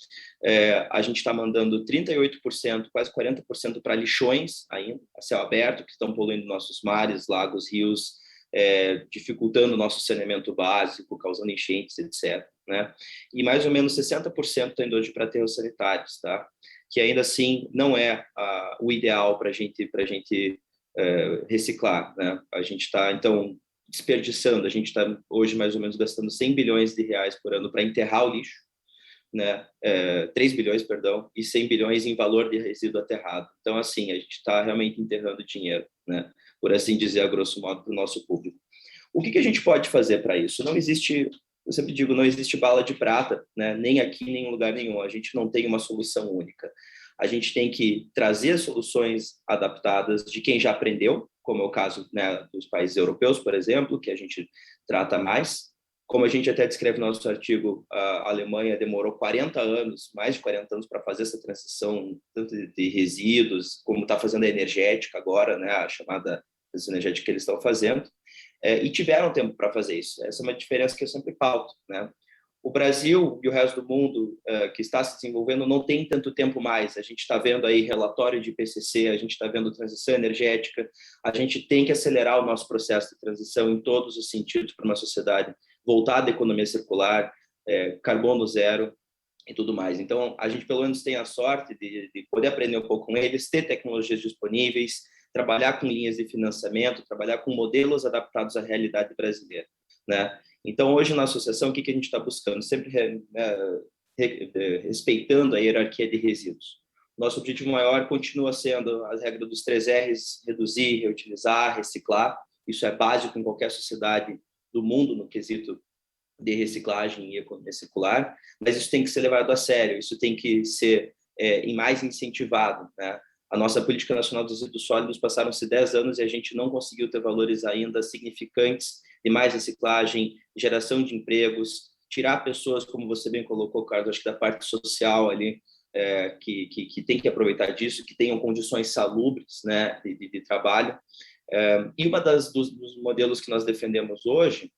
Speaker 13: A gente está mandando 38%, quase 40% para lixões ainda, a céu aberto, que estão poluindo nossos mares, lagos, rios, dificultando o nosso saneamento básico, causando enchentes, etc., né? E mais ou menos 60% está indo hoje para aterros sanitários, tá? Que ainda assim não é o ideal para a gente reciclar, né? A gente está, então, desperdiçando, a gente está hoje mais ou menos gastando 100 bilhões de reais por ano para enterrar o lixo, né? 3 bilhões, perdão, e 100 bilhões em valor de resíduo aterrado. Então, assim, a gente está realmente enterrando dinheiro, né? Por assim dizer, a grosso modo, para o nosso público. O que a gente pode fazer para isso? Não existe, eu sempre digo, não existe bala de prata, né? Nem aqui, nem em lugar nenhum. A gente não tem uma solução única. A gente tem que trazer soluções adaptadas de quem já aprendeu, como é o caso, né, dos países europeus, por exemplo, que a gente trata mais. Como a gente até descreve no nosso artigo, a Alemanha demorou 40 anos, mais de 40 anos, para fazer essa transição, tanto de resíduos, como está fazendo a energética agora, né, a chamada energética que eles estão fazendo, e tiveram tempo para fazer isso. Essa é uma diferença que eu sempre pauto, né? O Brasil e o resto do mundo que está se desenvolvendo não tem tanto tempo mais. A gente está vendo aí relatório de IPCC, a gente está vendo transição energética, a gente tem que acelerar o nosso processo de transição em todos os sentidos para uma sociedade voltada à economia circular, carbono zero e tudo mais. Então, a gente pelo menos tem a sorte de poder aprender um pouco com eles, ter tecnologias disponíveis, trabalhar com linhas de financiamento, trabalhar com modelos adaptados à realidade brasileira, né? Então, hoje na associação, o que a gente está buscando? Sempre respeitando a hierarquia de resíduos. Nosso objetivo maior continua sendo a regra dos 3 R's, reduzir, reutilizar, reciclar. Isso é básico em qualquer sociedade do mundo no quesito de reciclagem e economia circular, mas isso tem que ser levado a sério, isso tem que ser mais incentivado, né? A nossa política nacional dos resíduos sólidos passaram-se 10 anos e a gente não conseguiu ter valores ainda significantes de mais reciclagem, geração de empregos, tirar pessoas, como você bem colocou, Carlos, acho que da parte social ali, que tem que aproveitar disso, que tenham condições salubres, né, de trabalho. E uma dos modelos que nós defendemos hoje,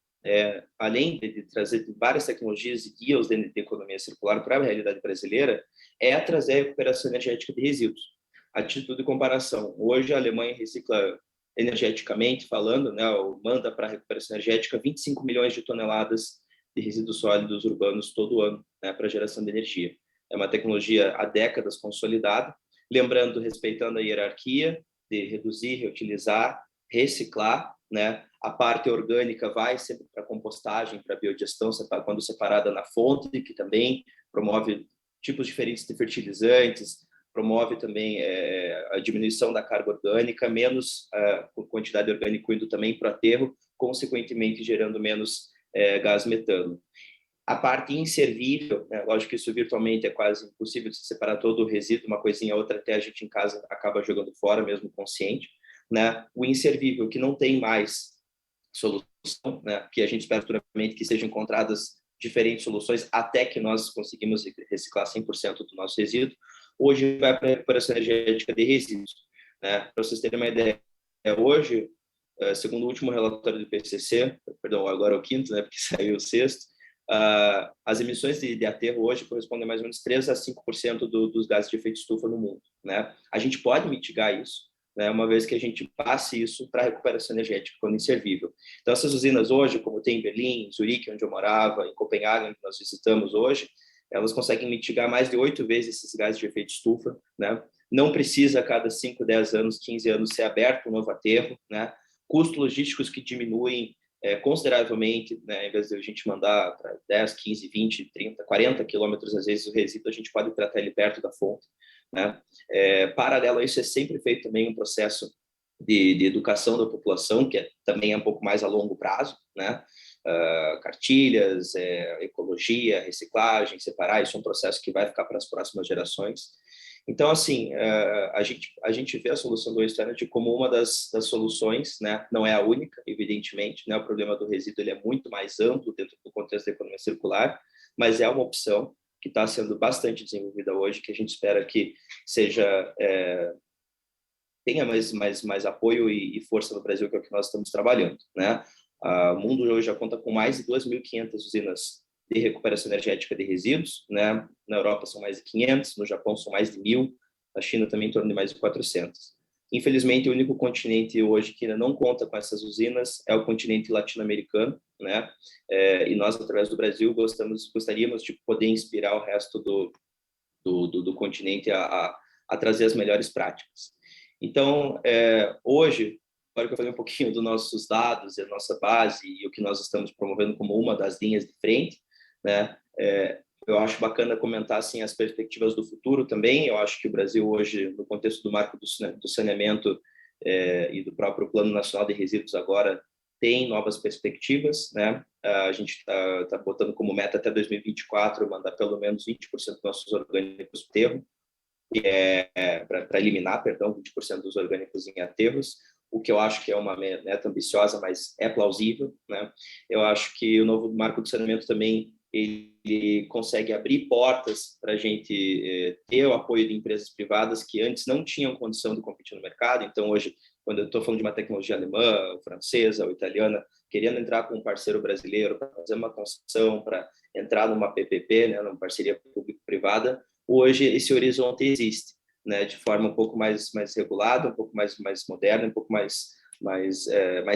Speaker 13: além de trazer várias tecnologias e guias de economia circular para a realidade brasileira, é trazer a recuperação energética de resíduos. A título de comparação, hoje a Alemanha recicla energeticamente falando, né, manda para a recuperação energética 25 milhões de toneladas de resíduos sólidos urbanos todo ano, né, para geração de energia. É uma tecnologia há décadas consolidada, lembrando, respeitando a hierarquia de reduzir, reutilizar, reciclar, né? A parte orgânica vai sempre para compostagem, para biogestão, quando separada na fonte, que também promove tipos diferentes de fertilizantes, promove também a diminuição da carga orgânica, menos quantidade orgânica indo também para o aterro, consequentemente gerando menos gás metano. A parte inservível, né, lógico que isso virtualmente é quase impossível de se separar todo o resíduo, uma coisinha ou outra, até a gente em casa acaba jogando fora, mesmo consciente, né? O inservível, que não tem mais solução, né, que a gente espera futuramente que sejam encontradas diferentes soluções até que nós conseguimos reciclar 100% do nosso resíduo. Hoje vai para a recuperação energética de resíduos, né? Para vocês terem uma ideia, hoje, segundo o último relatório do IPCC, perdão, agora é o 5º, né, porque saiu o 6º, as emissões de aterro hoje correspondem a mais ou menos 3 a 5% dos gases de efeito estufa no mundo, né? A gente pode mitigar isso, né, uma vez que a gente passe isso para a recuperação energética quando inservível. Então, essas usinas hoje, como tem em Berlim, em Zurique, onde eu morava, em Copenhague, onde nós visitamos hoje, elas conseguem mitigar mais de 8 vezes esses gases de efeito estufa, né? Não precisa, a cada 5, 10 anos, 15 anos, ser aberto um novo aterro, né? Custos logísticos que diminuem consideravelmente, né? Em vez de a gente mandar para 10, 15, 20, 30, 40 quilômetros, às vezes, o resíduo, a gente pode tratar ele perto da fonte, né? Paralelo a isso, é sempre feito também um processo de educação da população, que também é um pouco mais a longo prazo, né? Cartilhas, ecologia, reciclagem, separar, isso é um processo que vai ficar para as próximas gerações. Então, assim, a gente vê a solução do Waste Energy como uma das soluções, né? Não é a única, evidentemente, né? O problema do resíduo ele é muito mais amplo dentro do contexto da economia circular, mas é uma opção que está sendo bastante desenvolvida hoje, que a gente espera que seja tenha mais apoio e força no Brasil, que é o que nós estamos trabalhando, né? O mundo hoje já conta com mais de 2.500 usinas de recuperação energética de resíduos, né? Na Europa são mais de 500, no Japão são mais de 1.000, na China também em torno de mais de 400. Infelizmente, o único continente hoje que ainda não conta com essas usinas é o continente latino-americano, né? E nós, através do Brasil, gostaríamos de poder inspirar o resto do continente a trazer as melhores práticas. Então, hoje, agora que eu falei um pouquinho dos nossos dados, a nossa base e o que nós estamos promovendo como uma das linhas de frente, né? Eu acho bacana comentar assim, as perspectivas do futuro também. Eu acho que o Brasil hoje, no contexto do marco do saneamento e do próprio Plano Nacional de Resíduos agora, tem novas perspectivas, né? A gente tá botando como meta até 2024 mandar pelo menos 20% dos nossos orgânicos para aterro, para eliminar, perdão, 20% dos orgânicos em aterros, o que eu acho que é uma meta ambiciosa, mas é plausível, né? Eu acho que o novo marco do saneamento também ele consegue abrir portas para a gente ter o apoio de empresas privadas que antes não tinham condição de competir no mercado. Então, hoje, quando eu estou falando de uma tecnologia alemã, francesa ou italiana, querendo entrar com um parceiro brasileiro para fazer uma concessão, para entrar numa PPP, né, numa parceria público-privada, hoje esse horizonte existe, né, de forma um pouco mais regulada, um pouco mais moderna, um pouco mais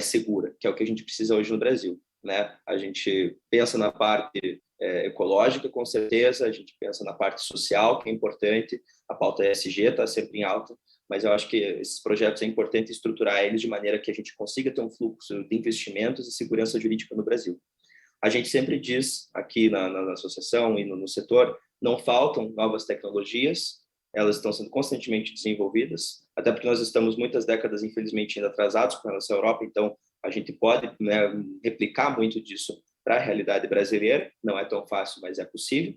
Speaker 13: segura, que é o que a gente precisa hoje no Brasil, né? A gente pensa na parte ecológica, com certeza, a gente pensa na parte social, que é importante, a pauta ESG está sempre em alta, mas eu acho que esses projetos é importante estruturar eles de maneira que a gente consiga ter um fluxo de investimentos e segurança jurídica no Brasil. A gente sempre diz aqui na associação e no setor, não faltam novas tecnologias, elas estão sendo constantemente desenvolvidas, até porque nós estamos muitas décadas, infelizmente, ainda atrasados com relação à Europa, então a gente pode, né, replicar muito disso para a realidade brasileira, não é tão fácil, mas é possível.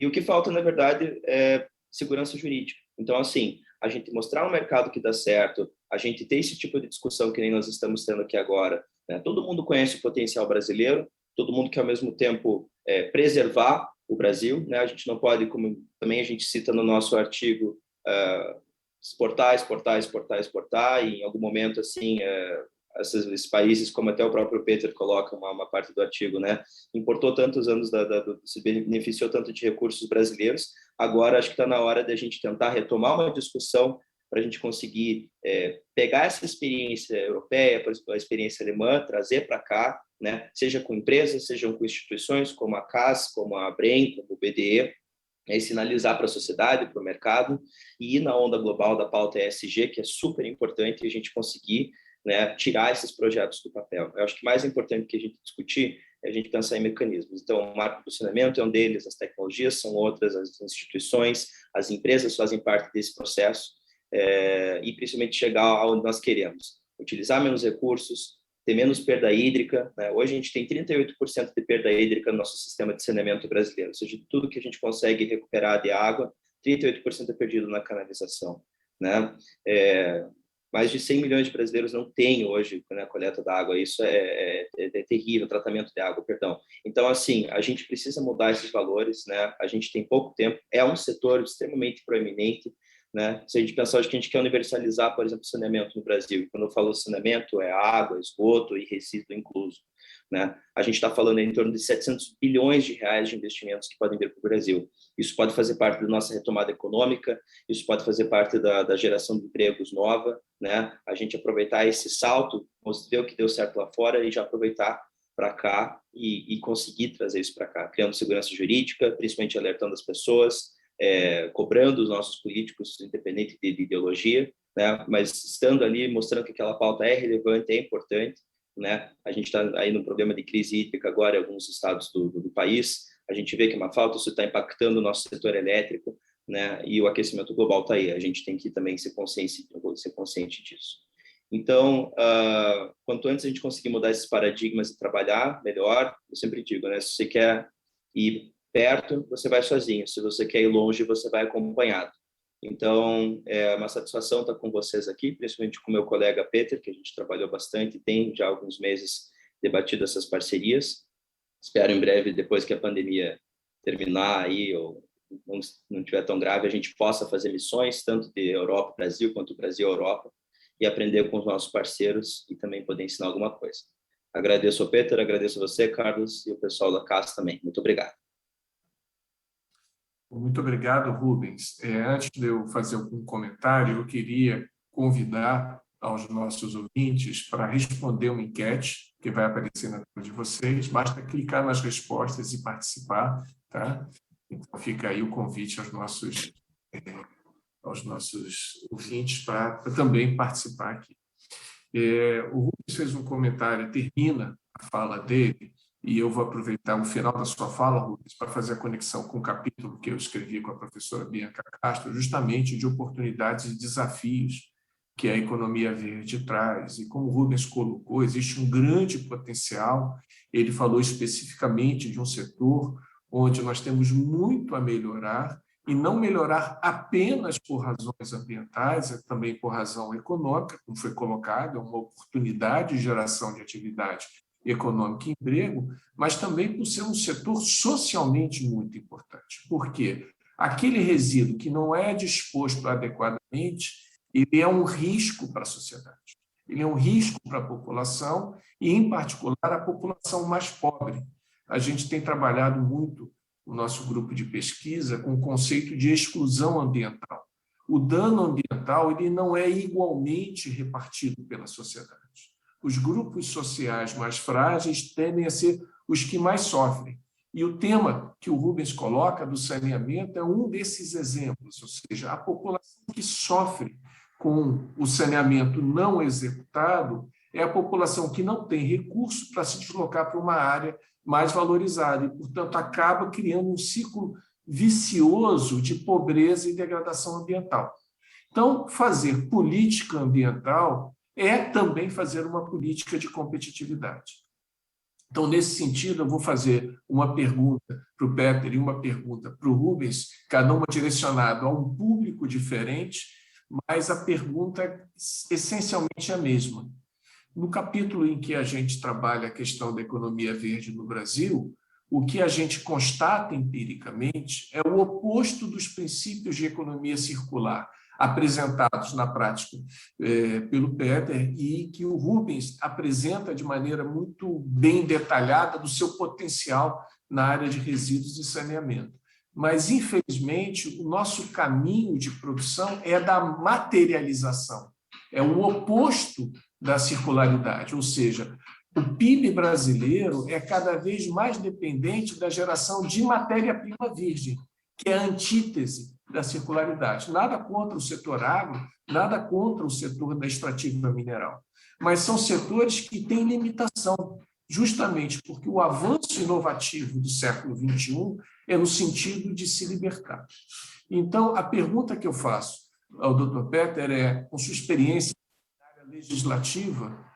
Speaker 13: E o que falta, na verdade, é segurança jurídica. Então, assim, a gente mostrar um mercado que dá certo, a gente ter esse tipo de discussão que nem nós estamos tendo aqui agora, né? Todo mundo conhece o potencial brasileiro, todo mundo quer, ao mesmo tempo, preservar o Brasil, né? A gente não pode, como também a gente cita no nosso artigo, exportar, e em algum momento, assim, esses países, como até o próprio Peter coloca uma parte do artigo, né? Importou tantos anos, se beneficiou tanto de recursos brasileiros, agora acho que está na hora de a gente tentar retomar uma discussão para a gente conseguir pegar essa experiência europeia, por exemplo, a experiência alemã, trazer para cá, né? Seja com empresas, sejam com instituições como a CAS, como a ABREM, como o BDE, sinalizar para a sociedade, para o mercado, e ir na onda global da pauta ESG, que é super importante a gente conseguir, né, tirar esses projetos do papel. Eu acho que mais importante que a gente discutir é a gente pensar em mecanismos. Então, o marco do saneamento é um deles, as tecnologias são outras, as instituições, as empresas fazem parte desse processo, e principalmente chegar aonde nós queremos. Utilizar menos recursos, ter menos perda hídrica, né? Hoje a gente tem 38% de perda hídrica no nosso sistema de saneamento brasileiro, ou seja, tudo que a gente consegue recuperar de água, 38% é perdido na canalização, né? Mais de 100 milhões de brasileiros não têm hoje, né, a coleta da água. Isso é terrível, tratamento de água, perdão. Então, assim, a gente precisa mudar esses valores, né? A gente tem pouco tempo, é um setor extremamente proeminente, né? Se a gente pensar hoje que a gente quer universalizar, por exemplo, o saneamento no Brasil, quando eu falo saneamento, é água, esgoto e resíduo incluso, né? A gente está falando em torno de 700 bilhões de reais de investimentos que podem vir para o Brasil. Isso pode fazer parte da nossa retomada econômica, isso pode fazer parte da geração de empregos nova, né? A gente aproveitar esse salto, ver o que deu certo lá fora e já aproveitar para cá e conseguir trazer isso para cá, criando segurança jurídica, principalmente alertando as pessoas, cobrando os nossos políticos, independente de ideologia, né? Mas estando ali, mostrando que aquela pauta é relevante, é importante, né? A gente está aí num problema de crise hídrica agora em alguns estados do país, a gente vê que é uma falta, isso está impactando o nosso setor elétrico, né? E o aquecimento global está aí, a gente tem que também ser consciente disso. Então, quanto antes a gente conseguir mudar esses paradigmas e trabalhar melhor, eu sempre digo, né? Se você quer ir perto, você vai sozinho. Se você quer ir longe, você vai acompanhado. Então, é uma satisfação estar com vocês aqui, principalmente com o meu colega Peter, que a gente trabalhou bastante e tem já há alguns meses debatido essas parcerias. Espero em breve, depois que a pandemia terminar aí, ou não estiver tão grave, a gente possa fazer missões, tanto de Europa, Brasil, quanto Brasil-Europa, e aprender com os nossos parceiros e também poder ensinar alguma coisa. Agradeço ao Peter, agradeço a você, Carlos, e o pessoal da CAS também. Muito obrigado.
Speaker 9: Muito obrigado, Rubens. Antes de eu fazer algum comentário, eu queria convidar aos nossos ouvintes para responder uma enquete que vai aparecer na tela de vocês. Basta clicar nas respostas e participar, tá? Então, fica aí o convite aos nossos ouvintes para também participar aqui. O Rubens fez um comentário, termina a fala dele, e eu vou aproveitar o final da sua fala, Rubens, para fazer a conexão com o capítulo que eu escrevi com a professora Bianca Castro, justamente de oportunidades e desafios que a economia verde traz. E como o Rubens colocou, existe um grande potencial. Ele falou especificamente de um setor onde nós temos muito a melhorar, e não melhorar apenas por razões ambientais, também por razão econômica, como foi colocado, é uma oportunidade de geração de atividade econômica e emprego, mas também por ser um setor socialmente muito importante. Por quê? Aquele resíduo que não é disposto adequadamente, ele é um risco para a sociedade. Ele é um risco para a população e, em particular, a população mais pobre. A gente tem trabalhado muito o nosso grupo de pesquisa com o conceito de exclusão ambiental. O dano ambiental ele não é igualmente repartido pela sociedade. Os grupos sociais mais frágeis tendem a ser os que mais sofrem. E o tema que o Rubens coloca do saneamento é um desses exemplos, ou seja, a população que sofre com o saneamento não executado é a população que não tem recurso para se deslocar para uma área mais valorizada e, portanto, acaba criando um ciclo vicioso de pobreza e degradação ambiental. Então, fazer política ambiental é também fazer uma política de competitividade. Então, nesse sentido, eu vou fazer uma pergunta para o Peter e uma pergunta para o Rubens, cada uma direcionada a um público diferente, mas a pergunta essencialmente é a mesma. No capítulo em que a gente trabalha a questão da economia verde no Brasil, o que a gente constata empiricamente é o oposto dos princípios de economia circular apresentados na prática pelo Peter e que o Rubens apresenta de maneira muito bem detalhada do seu potencial na área de resíduos e saneamento. Mas, infelizmente, o nosso caminho de produção é da materialização, é o oposto da circularidade, ou seja, o PIB brasileiro é cada vez mais dependente da geração de matéria-prima virgem, que é a antítese da circularidade. Nada contra o setor agro, nada contra o setor da extrativa mineral, mas são setores que têm limitação, justamente porque o avanço inovativo do século XXI é no sentido de se libertar. Então, a pergunta que eu faço ao Dr. Peter é, com sua experiência na área legislativa,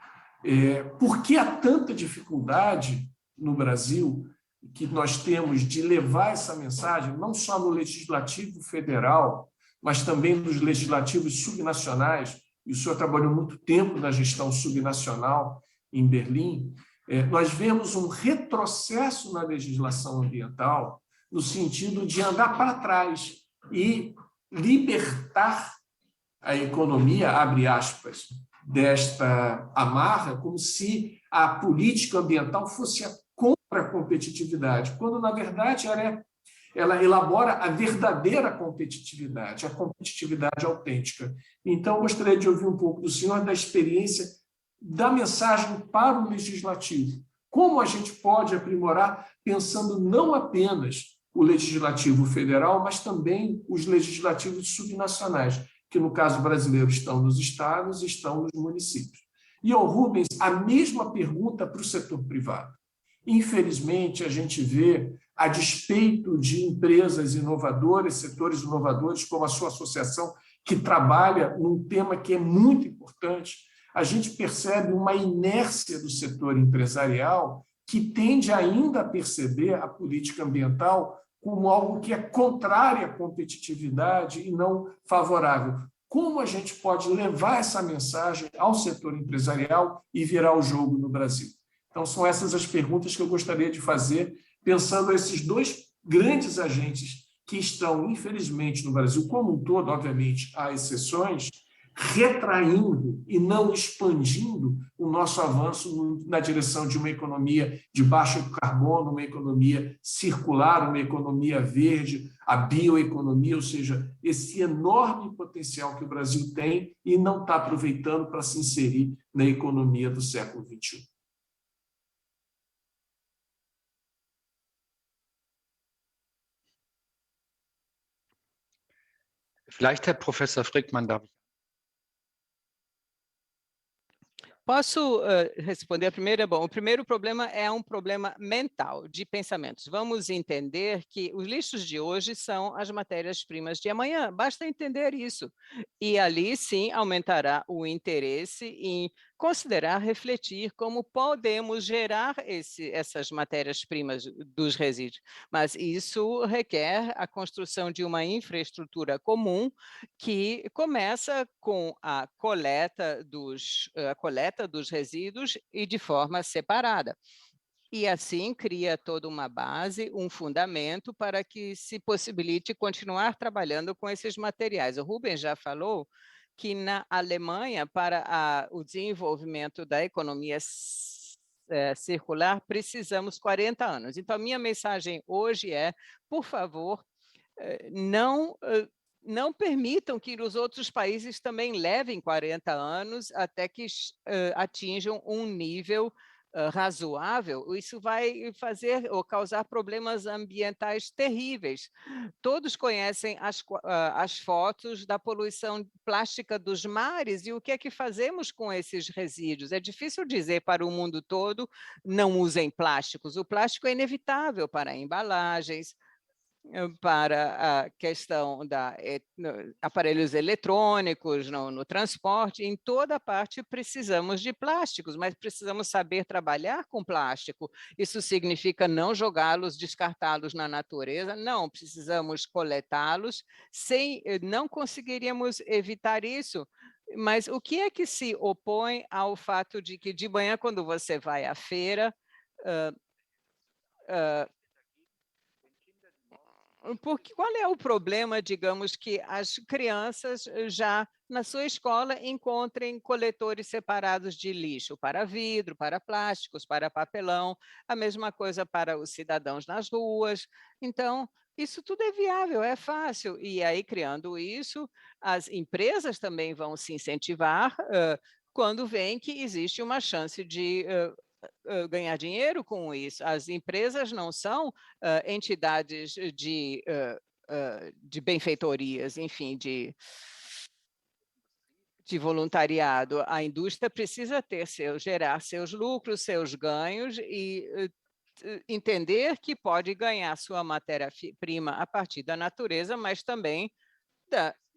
Speaker 9: por que há tanta dificuldade no Brasil que nós temos de levar essa mensagem, não só no legislativo federal, mas também nos legislativos subnacionais, e o senhor trabalhou muito tempo na gestão subnacional em Berlim, nós vemos um retrocesso na legislação ambiental no sentido de andar para trás e libertar a economia, abre aspas, desta amarra, como se a política ambiental fosse contra a competitividade, quando, na verdade, ela elabora a verdadeira competitividade, a competitividade autêntica. Então, gostaria de ouvir um pouco do senhor da experiência da mensagem para o legislativo. Como a gente pode aprimorar, pensando não apenas o legislativo federal, mas também os legislativos subnacionais, que no caso brasileiro estão nos estados e estão nos municípios. E ao Rubens, a mesma pergunta para o setor privado. Infelizmente, a gente vê, a despeito de empresas inovadoras, setores inovadores, como a sua associação, que trabalha num tema que é muito importante, a gente percebe uma inércia do setor empresarial que tende ainda a perceber a política ambiental como algo que é contrário à competitividade e não favorável. Como a gente pode levar essa mensagem ao setor empresarial e virar o jogo no Brasil? Então, são essas as perguntas que eu gostaria de fazer, pensando esses dois grandes agentes que estão, infelizmente, no Brasil como um todo, obviamente, há exceções, retraindo e não expandindo o nosso avanço na direção de uma economia de baixo carbono, uma economia circular, uma economia verde, a bioeconomia, ou seja, esse enorme potencial que o Brasil tem e não está aproveitando para se inserir na economia do século XXI.
Speaker 10: Vielleicht, Herr Professor Frickmann, darf ich.
Speaker 11: Posso responder a primeira? Bom, o primeiro problema é um problema mental, de pensamentos. Vamos entender que os lixos de hoje são as matérias-primas de amanhã. Basta entender isso. E ali, sim, aumentará o interesse em considerar, refletir como podemos gerar essas matérias-primas dos resíduos. Mas isso requer a construção de uma infraestrutura comum que começa com a coleta dos resíduos e de forma separada. E assim cria toda uma base, um fundamento para que se possibilite continuar trabalhando com esses materiais. O Rubens já falou que na Alemanha, para o desenvolvimento da economia circular, precisamos 40 anos. Então, a minha mensagem hoje é, por favor, não permitam que os outros países também levem 40 anos até que atinjam um nível razoável. Isso vai fazer ou causar problemas ambientais terríveis. Todos conhecem as fotos da poluição plástica dos mares e o que é que fazemos com esses resíduos. É difícil dizer para o mundo todo, não usem plásticos. O plástico é inevitável para embalagens, para a questão da aparelhos eletrônicos, no transporte, em toda parte precisamos de plásticos, mas precisamos saber trabalhar com plástico. Isso significa não jogá-los, descartá-los na natureza, não, precisamos coletá-los, não conseguiríamos evitar isso. Mas o que é que se opõe ao fato de que de manhã, quando você vai à feira, porque qual é o problema, digamos, que as crianças já na sua escola encontrem coletores separados de lixo para vidro, para plásticos, para papelão, a mesma coisa para os cidadãos nas ruas. Então, isso tudo é viável, é fácil. E aí, criando isso, as empresas também vão se incentivar quando veem que existe uma chance de ganhar dinheiro com isso. As empresas não são entidades de benfeitorias, enfim, de voluntariado. A indústria precisa gerar seus lucros, seus ganhos e entender que pode ganhar sua matéria-prima a partir da natureza, mas também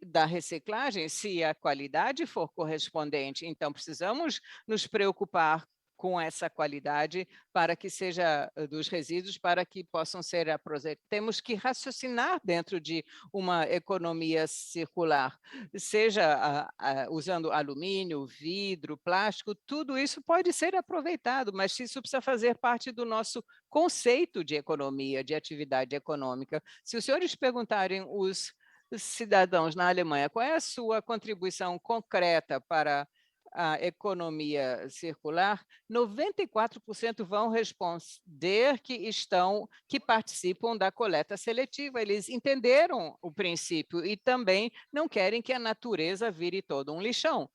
Speaker 11: da reciclagem, se a qualidade for correspondente. Então, precisamos nos preocupar com essa qualidade para que seja dos resíduos, para que possam ser aproveitados. Temos que raciocinar dentro de uma economia circular, seja usando alumínio, vidro, plástico, tudo isso pode ser aproveitado, mas isso precisa fazer parte do nosso conceito de economia, de atividade econômica. Se os senhores perguntarem os cidadãos na Alemanha, qual é a sua contribuição concreta para a economia circular? 94% vão responder que participam da coleta seletiva. Eles entenderam o princípio e também não querem que a natureza vire todo um lixão.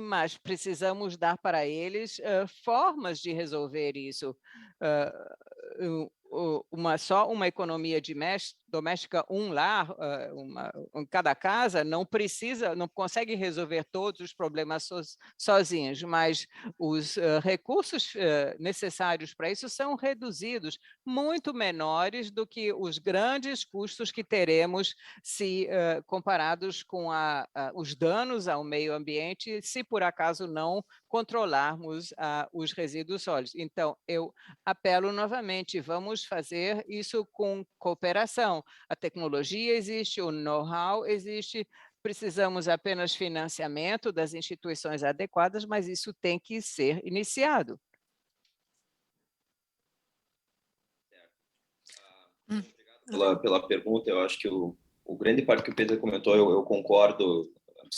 Speaker 11: Mas precisamos dar para eles formas de resolver isso. Só uma economia doméstica, um lar, cada casa, não consegue resolver todos os problemas sozinhos, mas os recursos necessários para isso são reduzidos, muito menores do que os grandes custos que teremos se comparados com os danos ao meio ambiente, se por acaso não controlarmos os resíduos sólidos. Então, eu apelo novamente, vamos fazer isso com cooperação. A tecnologia existe, o know-how existe, precisamos apenas financiamento das instituições adequadas, mas isso tem que ser iniciado.
Speaker 13: Pela pergunta, eu acho que o grande parte que o Peter comentou, eu concordo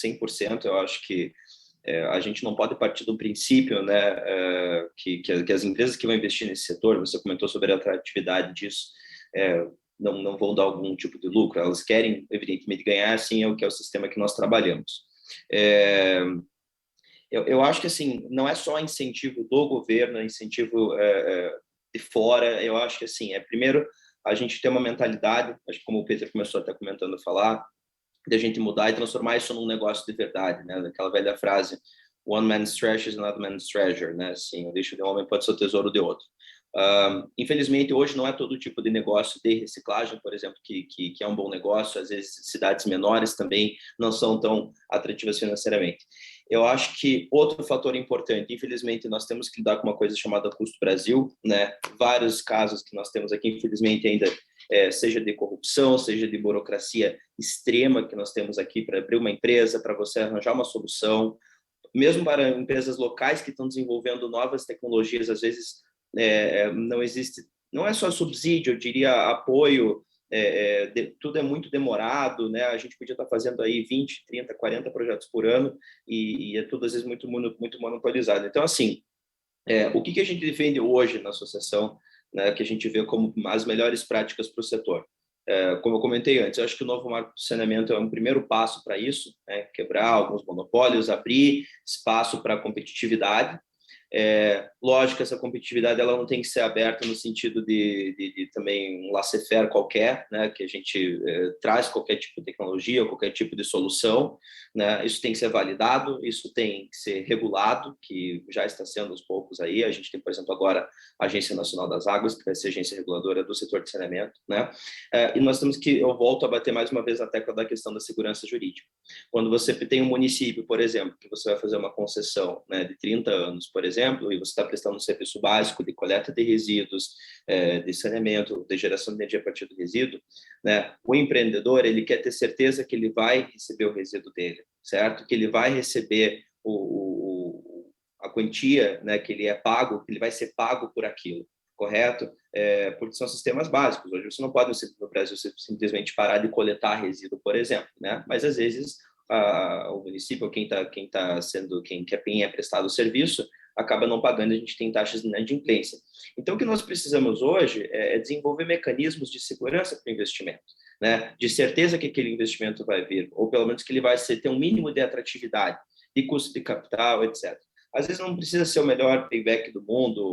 Speaker 13: 100%, eu acho que a gente não pode partir do princípio, né, que as empresas que vão investir nesse setor, você comentou sobre a atratividade disso, não vão dar algum tipo de lucro, elas querem, evidentemente, ganhar, assim, é o sistema que nós trabalhamos. Eu acho que, assim, não é só incentivo do governo, é incentivo de fora, eu acho que, assim, primeiro, a gente ter uma mentalidade, acho que como o Peter começou até comentando a falar, de a gente mudar e transformar isso num negócio de verdade, né? Daquela velha frase, one man's trash is another man's treasure, né? Assim, o lixo de um homem pode ser o tesouro de outro. Infelizmente, hoje não é todo tipo de negócio de reciclagem, por exemplo, que é um bom negócio. Às vezes, cidades menores também não são tão atrativas financeiramente. Eu acho que outro fator importante, infelizmente, nós temos que lidar com uma coisa chamada custo Brasil, né? Vários casos que nós temos aqui, infelizmente, ainda seja de corrupção, seja de burocracia extrema que nós temos aqui para abrir uma empresa, para você arranjar uma solução, mesmo para empresas locais que estão desenvolvendo novas tecnologias, às vezes não existe, não é só subsídio, eu diria apoio, tudo é muito demorado, né? A gente podia estar fazendo aí 20, 30, 40 projetos por ano e é tudo às vezes muito monopolizado. Então, assim, o que a gente defende hoje na associação, né, que a gente vê como as melhores práticas para o setor? Como eu comentei antes, eu acho que o novo marco do saneamento é um primeiro passo para isso, né? Quebrar alguns monopólios, abrir espaço para a competitividade. Lógico que essa competitividade ela não tem que ser aberta no sentido de também um laissez-faire qualquer, né, que a gente traz qualquer tipo de tecnologia, qualquer tipo de solução, né, isso tem que ser validado, isso tem que ser regulado, que já está sendo aos poucos aí. A gente tem, por exemplo, agora a Agência Nacional das Águas, que vai ser a agência reguladora do setor de saneamento, né, e nós temos que, eu volto a bater mais uma vez na tecla da questão da segurança jurídica. Quando você tem um município, por exemplo, que você vai fazer uma concessão, né, de 30 anos, por exemplo, e você está prestando um serviço básico de coleta de resíduos, de saneamento, de geração de energia a partir do resíduo, né? O empreendedor, ele quer ter certeza que ele vai receber o resíduo dele, certo? Que ele vai receber a quantia, né, que ele é pago, que ele vai ser pago por aquilo, correto? Porque são sistemas básicos. Hoje você não pode, no Brasil, você simplesmente parar de coletar resíduo, por exemplo, né? Mas às vezes o município, quem é prestado o serviço, acaba não pagando, a gente tem taxas de inadimplência. Então, o que nós precisamos hoje é desenvolver mecanismos de segurança para o investimento, né? De certeza que aquele investimento vai vir, ou pelo menos que ele vai ter um mínimo de atratividade, de custo de capital, etc. Às vezes não precisa ser o melhor payback do mundo,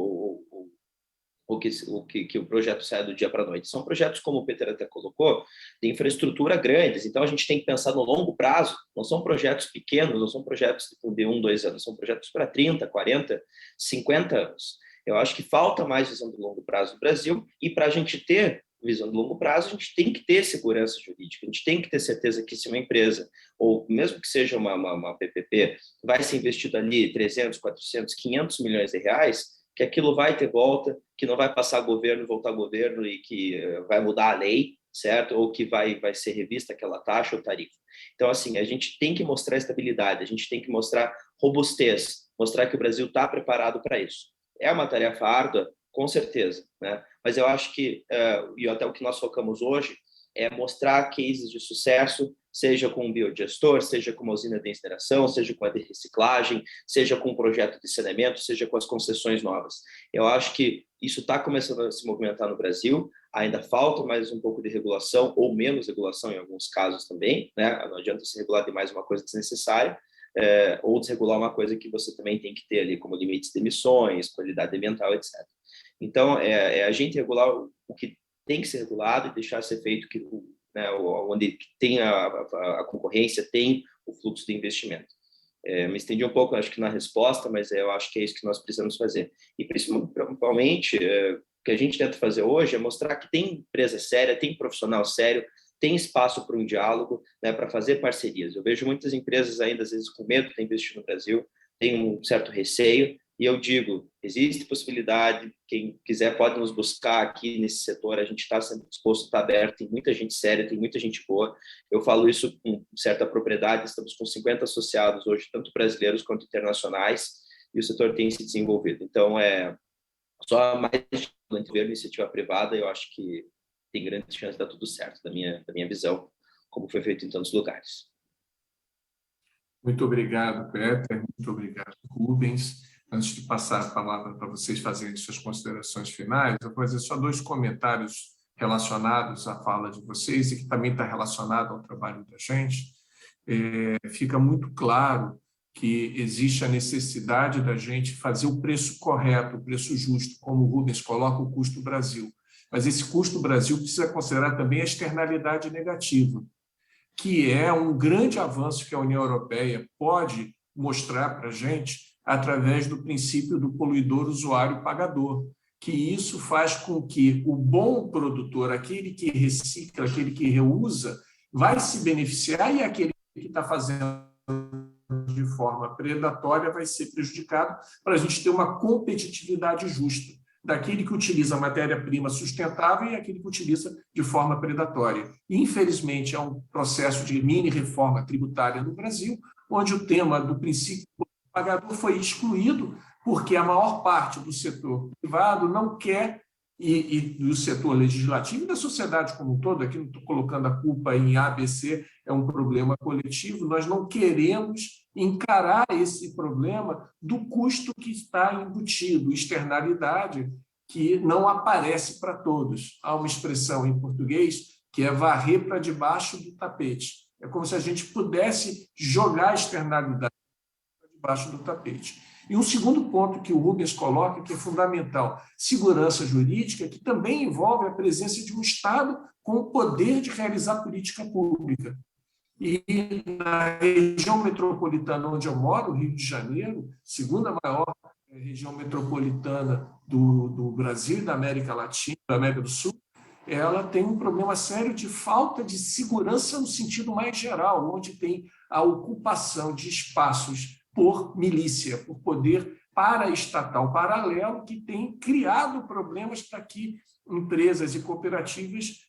Speaker 13: ou que o projeto saia do dia para a noite. São projetos, como o Peter até colocou, de infraestrutura grandes, então a gente tem que pensar no longo prazo, não são projetos pequenos, não são projetos de 1, 2 anos, são projetos para 30, 40, 50 anos. Eu acho que falta mais visão de longo prazo no Brasil, e para a gente ter visão de longo prazo, a gente tem que ter segurança jurídica, a gente tem que ter certeza que se uma empresa, ou mesmo que seja uma PPP, vai ser investido ali 300, 400, 500 milhões de reais, que aquilo vai ter volta, que não vai passar governo, voltar governo e que vai mudar a lei, certo? Ou que vai ser revista aquela taxa ou tarifa. Então, assim, a gente tem que mostrar estabilidade, a gente tem que mostrar robustez, mostrar que o Brasil está preparado para isso. É uma tarefa árdua, com certeza, né? Mas eu acho que, e até o que nós focamos hoje, é mostrar cases de sucesso, seja com um biodigestor, seja com uma usina de incineração, seja com a de reciclagem, seja com um projeto de saneamento, seja com as concessões novas. Eu acho que isso está começando a se movimentar no Brasil, ainda falta mais um pouco de regulação, ou menos regulação em alguns casos também, né? Não adianta se regular demais uma coisa desnecessária, ou desregular uma coisa que você também tem que ter ali, como limites de emissões, qualidade ambiental, etc. Então, a gente regular o que tem que ser regulado e deixar ser feito que né, onde tem a concorrência, tem o fluxo de investimento. Me estendi um pouco, acho que na resposta, mas eu acho que é isso que nós precisamos fazer. E principalmente, o que a gente tenta fazer hoje é mostrar que tem empresa séria, tem profissional sério, tem espaço para um diálogo, né, para fazer parcerias. Eu vejo muitas empresas ainda, às vezes, com medo de investir no Brasil, tem um certo receio, e eu digo, existe possibilidade, quem quiser pode nos buscar aqui nesse setor, a gente está sempre disposto, está aberto, tem muita gente séria, tem muita gente boa. Eu falo isso com certa propriedade, estamos com 50 associados hoje, tanto brasileiros quanto internacionais, e o setor tem se desenvolvido. Então, só mais de ver iniciativa privada, eu acho que tem grande chance de dar tudo certo, da minha visão, como foi feito em tantos lugares.
Speaker 9: Muito obrigado, Peter, muito obrigado, Rubens. Antes de passar a palavra para vocês fazerem suas considerações finais, eu vou fazer só 2 comentários relacionados à fala de vocês e que também está relacionado ao trabalho da gente. Fica muito claro que existe a necessidade da gente fazer o preço correto, o preço justo, como o Rubens coloca, o custo Brasil. Mas esse custo Brasil precisa considerar também a externalidade negativa, que é um grande avanço que a União Europeia pode mostrar para a gente através do princípio do poluidor usuário pagador, que isso faz com que o bom produtor, aquele que recicla, aquele que reusa, vai se beneficiar e aquele que está fazendo de forma predatória vai ser prejudicado, para a gente ter uma competitividade justa daquele que utiliza matéria-prima sustentável e aquele que utiliza de forma predatória. Infelizmente, é um processo de mini-reforma tributária no Brasil, onde o tema do princípio o pagador foi excluído porque a maior parte do setor privado não quer, e do setor legislativo e da sociedade como um todo, aqui não estou colocando a culpa em A, B, C, é um problema coletivo, nós não queremos encarar esse problema do custo que está embutido, externalidade que não aparece para todos. Há uma expressão em português que é varrer para debaixo do tapete. É como se a gente pudesse jogar a externalidade debaixo do tapete. E um segundo ponto que o Rubens coloca, que é fundamental, segurança jurídica, que também envolve a presença de um Estado com o poder de realizar política pública. E na região metropolitana onde eu moro, Rio de Janeiro, segunda maior região metropolitana do Brasil e da América Latina, da América do Sul, ela tem um problema sério de falta de segurança no sentido mais geral, onde tem a ocupação de espaços por milícia, por poder paraestatal paralelo, que tem criado problemas para que empresas e cooperativas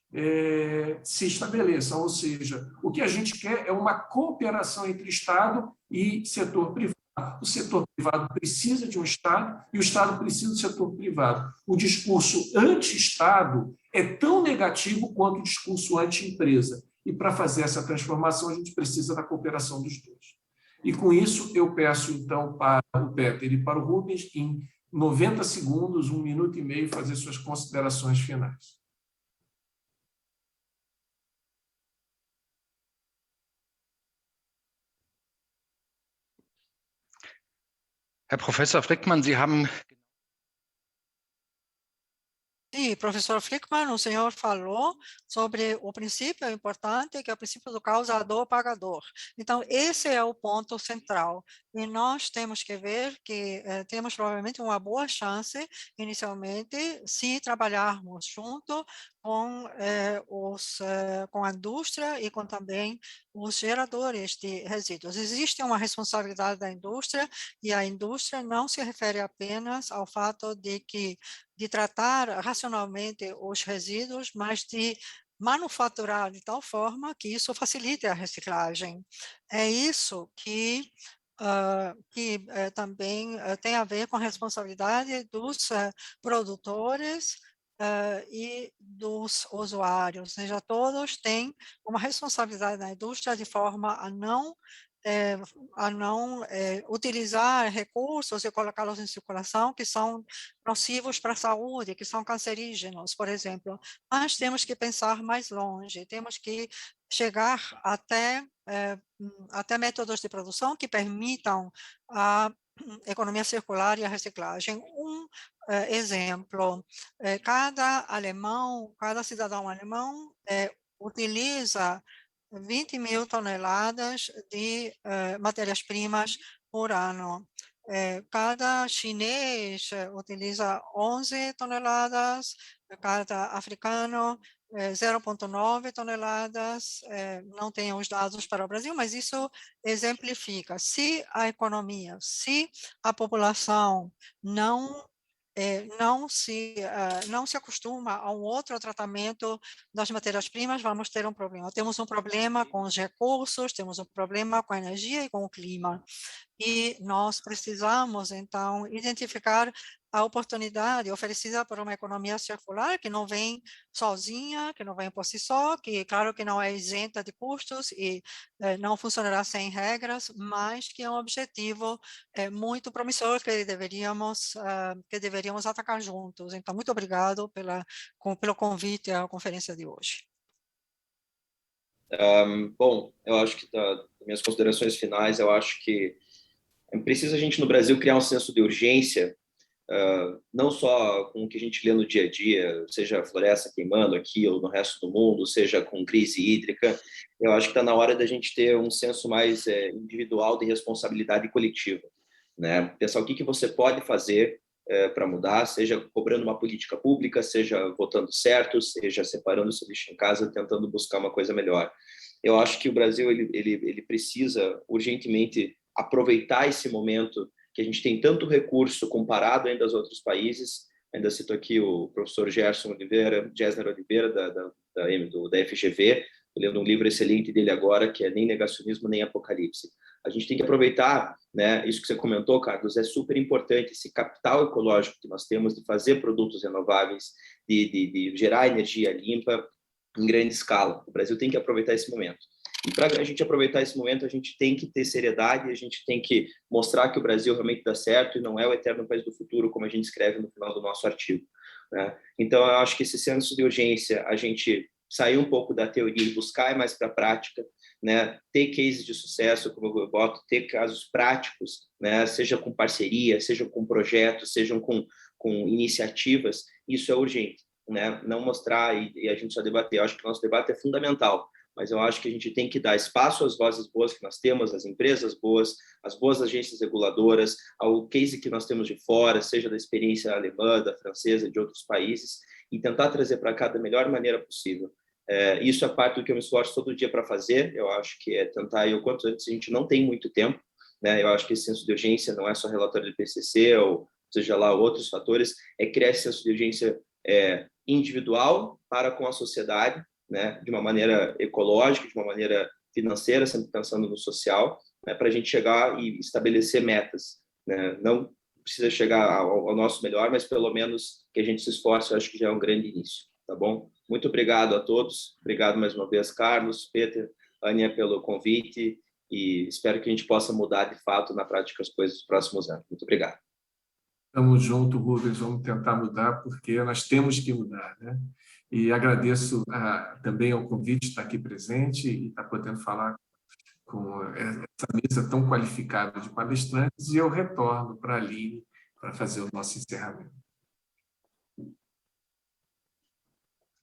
Speaker 9: se estabeleçam. Ou seja, o que a gente quer é uma cooperação entre Estado e setor privado. O setor privado precisa de um Estado e o Estado precisa do setor privado. O discurso anti-Estado é tão negativo quanto o discurso anti-empresa. E para fazer essa transformação, a gente precisa da cooperação dos dois. E com isso, eu peço, então, para o Peter e para o Rubens, em 90 segundos, 1 minuto e meio, fazer suas considerações finais.
Speaker 10: Herr Professor Frickmann, Sie haben...
Speaker 12: Sim, professor Frickmann, o senhor falou sobre o princípio importante, que é o princípio do causador-pagador. Então, esse é o ponto central. E nós temos que ver que temos provavelmente uma boa chance, inicialmente, se trabalharmos junto com, com a indústria e com também os geradores de resíduos. Existe uma responsabilidade da indústria, e a indústria não se refere apenas ao fato de tratar racionalmente os resíduos, mas de manufaturar de tal forma que isso facilite a reciclagem. É isso que também tem a ver com a responsabilidade dos produtores e dos usuários, ou seja, todos têm uma responsabilidade na indústria de forma a não utilizar recursos e colocá-los em circulação que são nocivos para a saúde, que são cancerígenos, por exemplo. Mas temos que pensar mais longe, temos que chegar até métodos de produção que permitam a economia circular e a reciclagem. Exemplo, cada cidadão alemão utiliza 20 mil toneladas de matérias-primas por ano. Cada chinês utiliza 11 toneladas, cada africano 0,9 toneladas, não tenho os dados para o Brasil, mas isso exemplifica. Se a economia, se a população não se acostuma a um outro tratamento das matérias-primas, vamos ter um problema. Temos um problema com os recursos, temos um problema com a energia e com o clima. E nós precisamos, então, identificar a oportunidade oferecida por uma economia circular que não vem sozinha, que não vem por si só, que, claro, que não é isenta de custos e não funcionará sem regras, mas que é um objetivo muito promissor que deveríamos atacar juntos. Então, muito obrigado pelo convite à conferência de hoje.
Speaker 13: Bom, eu acho que das minhas considerações finais, eu acho que é preciso a gente no Brasil criar um senso de urgência, não só com o que a gente lê no dia a dia, seja a floresta queimando aqui ou no resto do mundo, seja com crise hídrica. Eu acho que está na hora da gente ter um senso mais individual de responsabilidade coletiva, né? Pensar o que você pode fazer para mudar, seja cobrando uma política pública, seja votando certo, seja separando seu lixo em casa, tentando buscar uma coisa melhor. Eu acho que o Brasil ele precisa urgentemente aproveitar esse momento que a gente tem tanto recurso comparado ainda aos outros países. Ainda cito aqui o professor Gessner Oliveira, da FGV, lendo um livro excelente dele agora, que é Nem Negacionismo, Nem Apocalipse. A gente tem que aproveitar, né, isso que você comentou, Carlos, é super importante, esse capital ecológico que nós temos de fazer produtos renováveis, de gerar energia limpa em grande escala. O Brasil tem que aproveitar esse momento. E para a gente aproveitar esse momento, a gente tem que ter seriedade, a gente tem que mostrar que o Brasil realmente dá certo e não é o eterno país do futuro, como a gente escreve no final do nosso artigo, né? Então, eu acho que esse senso de urgência, a gente sair um pouco da teoria e buscar mais para a prática, né? Ter cases de sucesso, como eu boto, ter casos práticos, né? Seja com parceria, seja com projetos, sejam com iniciativas, isso é urgente, né? Não mostrar e a gente só debater. Eu acho que o nosso debate é fundamental, mas eu acho que a gente tem que dar espaço às vozes boas que nós temos, às empresas boas, às boas agências reguladoras, ao case que nós temos de fora, seja da experiência alemã, da francesa, de outros países, e tentar trazer para cá da melhor maneira possível. Isso é parte do que eu me esforço todo dia para fazer. Eu acho que é tentar ir o quanto antes. A gente não tem muito tempo, né? Eu acho que esse senso de urgência não é só relatório do IPCC ou seja lá outros fatores, é criar esse senso de urgência individual para com a sociedade, né, de uma maneira ecológica, de uma maneira financeira, sempre pensando no social, né, para a gente chegar e estabelecer metas, né? Não precisa chegar ao nosso melhor, mas pelo menos que a gente se esforce, eu acho que já é um grande início, tá bom? Muito obrigado a todos, obrigado mais uma vez, Carlos, Peter, Ania, pelo convite, e espero que a gente possa mudar de fato na prática as coisas nos próximos anos. Muito obrigado.
Speaker 9: Estamos juntos, Rubens, vamos tentar mudar, porque nós temos que mudar, né? E agradeço também ao convite de estar aqui presente e estar podendo falar com essa mesa tão qualificada de palestrantes, e eu retorno para a Aline para fazer o nosso encerramento.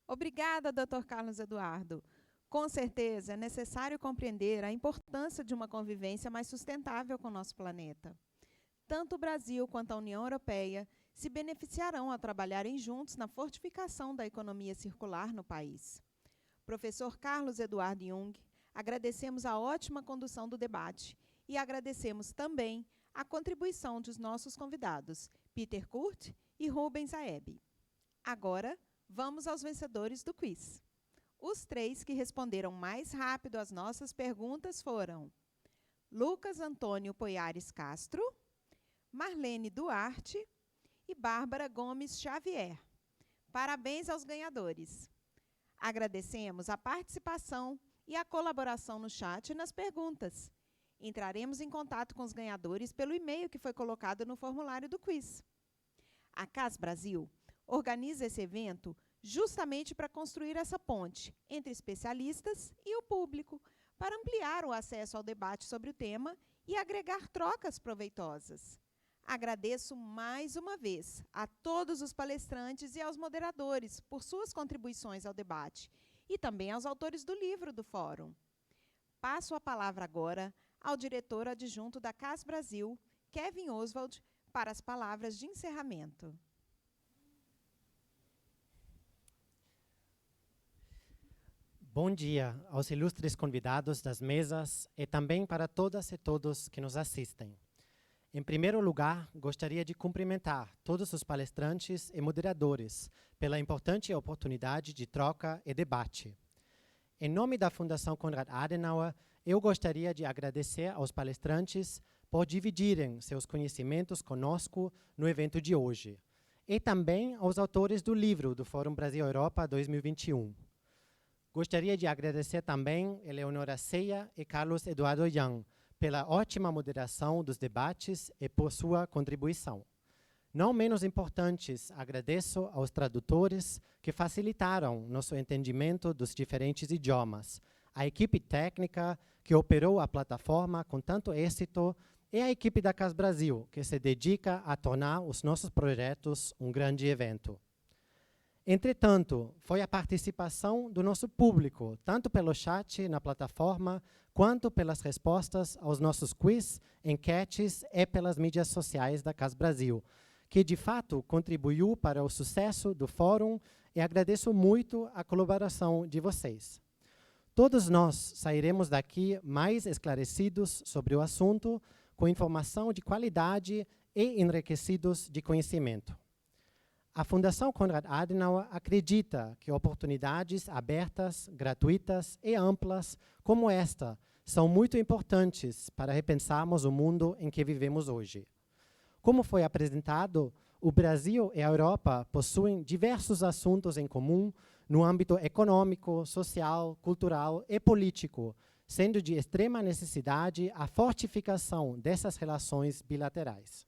Speaker 3: Obrigada, Dr. Carlos Eduardo. Com certeza, é necessário compreender a importância de uma convivência mais sustentável com o nosso planeta. Tanto o Brasil quanto a União Europeia se beneficiarão ao trabalharem juntos na fortificação da economia circular no país. Professor Carlos Eduardo Jung, agradecemos a ótima condução do debate e agradecemos também a contribuição dos nossos convidados, Peter Kurt e Rubens Aeb. Agora, vamos aos vencedores do quiz. Os 3 que responderam mais rápido às nossas perguntas foram Lucas Antônio Poiares Castro, Marlene Duarte e Bárbara Gomes Xavier. Parabéns aos ganhadores. Agradecemos a participação e a colaboração no chat e nas perguntas. Entraremos em contato com os ganhadores pelo e-mail que foi colocado no formulário do quiz. A CAS Brasil organiza esse evento justamente para construir essa ponte entre especialistas e o público, para ampliar o acesso ao debate sobre o tema e agregar trocas proveitosas. Agradeço mais uma vez a todos os palestrantes e aos moderadores por suas contribuições ao debate e também aos autores do livro do Fórum. Passo a palavra agora ao diretor adjunto da CAS Brasil, Kevin Oswald, para as palavras de encerramento.
Speaker 14: Bom dia aos ilustres convidados das mesas e também para todas e todos que nos assistem. Em primeiro lugar, gostaria de cumprimentar todos os palestrantes e moderadores pela importante oportunidade de troca e debate. Em nome da Fundação Konrad Adenauer, eu gostaria de agradecer aos palestrantes por dividirem seus conhecimentos conosco no evento de hoje, e também aos autores do livro do Fórum Brasil-Europa 2021. Gostaria de agradecer também Eleonora Ceia e Carlos Eduardo Young pela ótima moderação dos debates e por sua contribuição. Não menos importantes, agradeço aos tradutores que facilitaram nosso entendimento dos diferentes idiomas, a equipe técnica que operou a plataforma com tanto êxito e a equipe da CAS Brasil, que se dedica a tornar os nossos projetos um grande evento. Entretanto, foi a participação do nosso público, tanto pelo chat na plataforma, quanto pelas respostas aos nossos quiz, enquetes e pelas mídias sociais da CAS Brasil, que de fato contribuiu para o sucesso do fórum, e agradeço muito a colaboração de vocês. Todos nós sairemos daqui mais esclarecidos sobre o assunto, com informação de qualidade e enriquecidos de conhecimento. A Fundação Konrad Adenauer acredita que oportunidades abertas, gratuitas e amplas como esta são muito importantes para repensarmos o mundo em que vivemos hoje. Como foi apresentado, o Brasil e a Europa possuem diversos assuntos em comum no âmbito econômico, social, cultural e político, sendo de extrema necessidade a fortificação dessas relações bilaterais.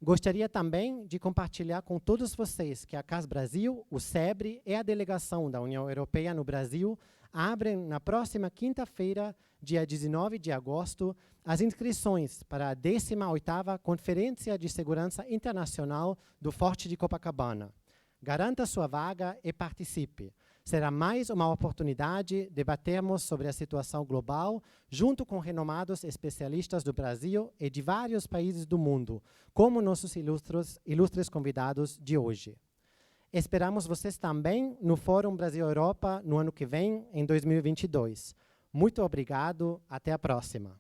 Speaker 14: Gostaria também de compartilhar com todos vocês que a CAS Brasil, o SEBRE e a Delegação da União Europeia no Brasil abrem na próxima quinta-feira, dia 19 de agosto, as inscrições para a 18ª Conferência de Segurança Internacional do Forte de Copacabana. Garanta sua vaga e participe. Será mais uma oportunidade de debatermos sobre a situação global, junto com renomados especialistas do Brasil e de vários países do mundo, como nossos ilustres convidados de hoje. Esperamos vocês também no Fórum Brasil-Europa no ano que vem, em 2022. Muito obrigado, até a próxima.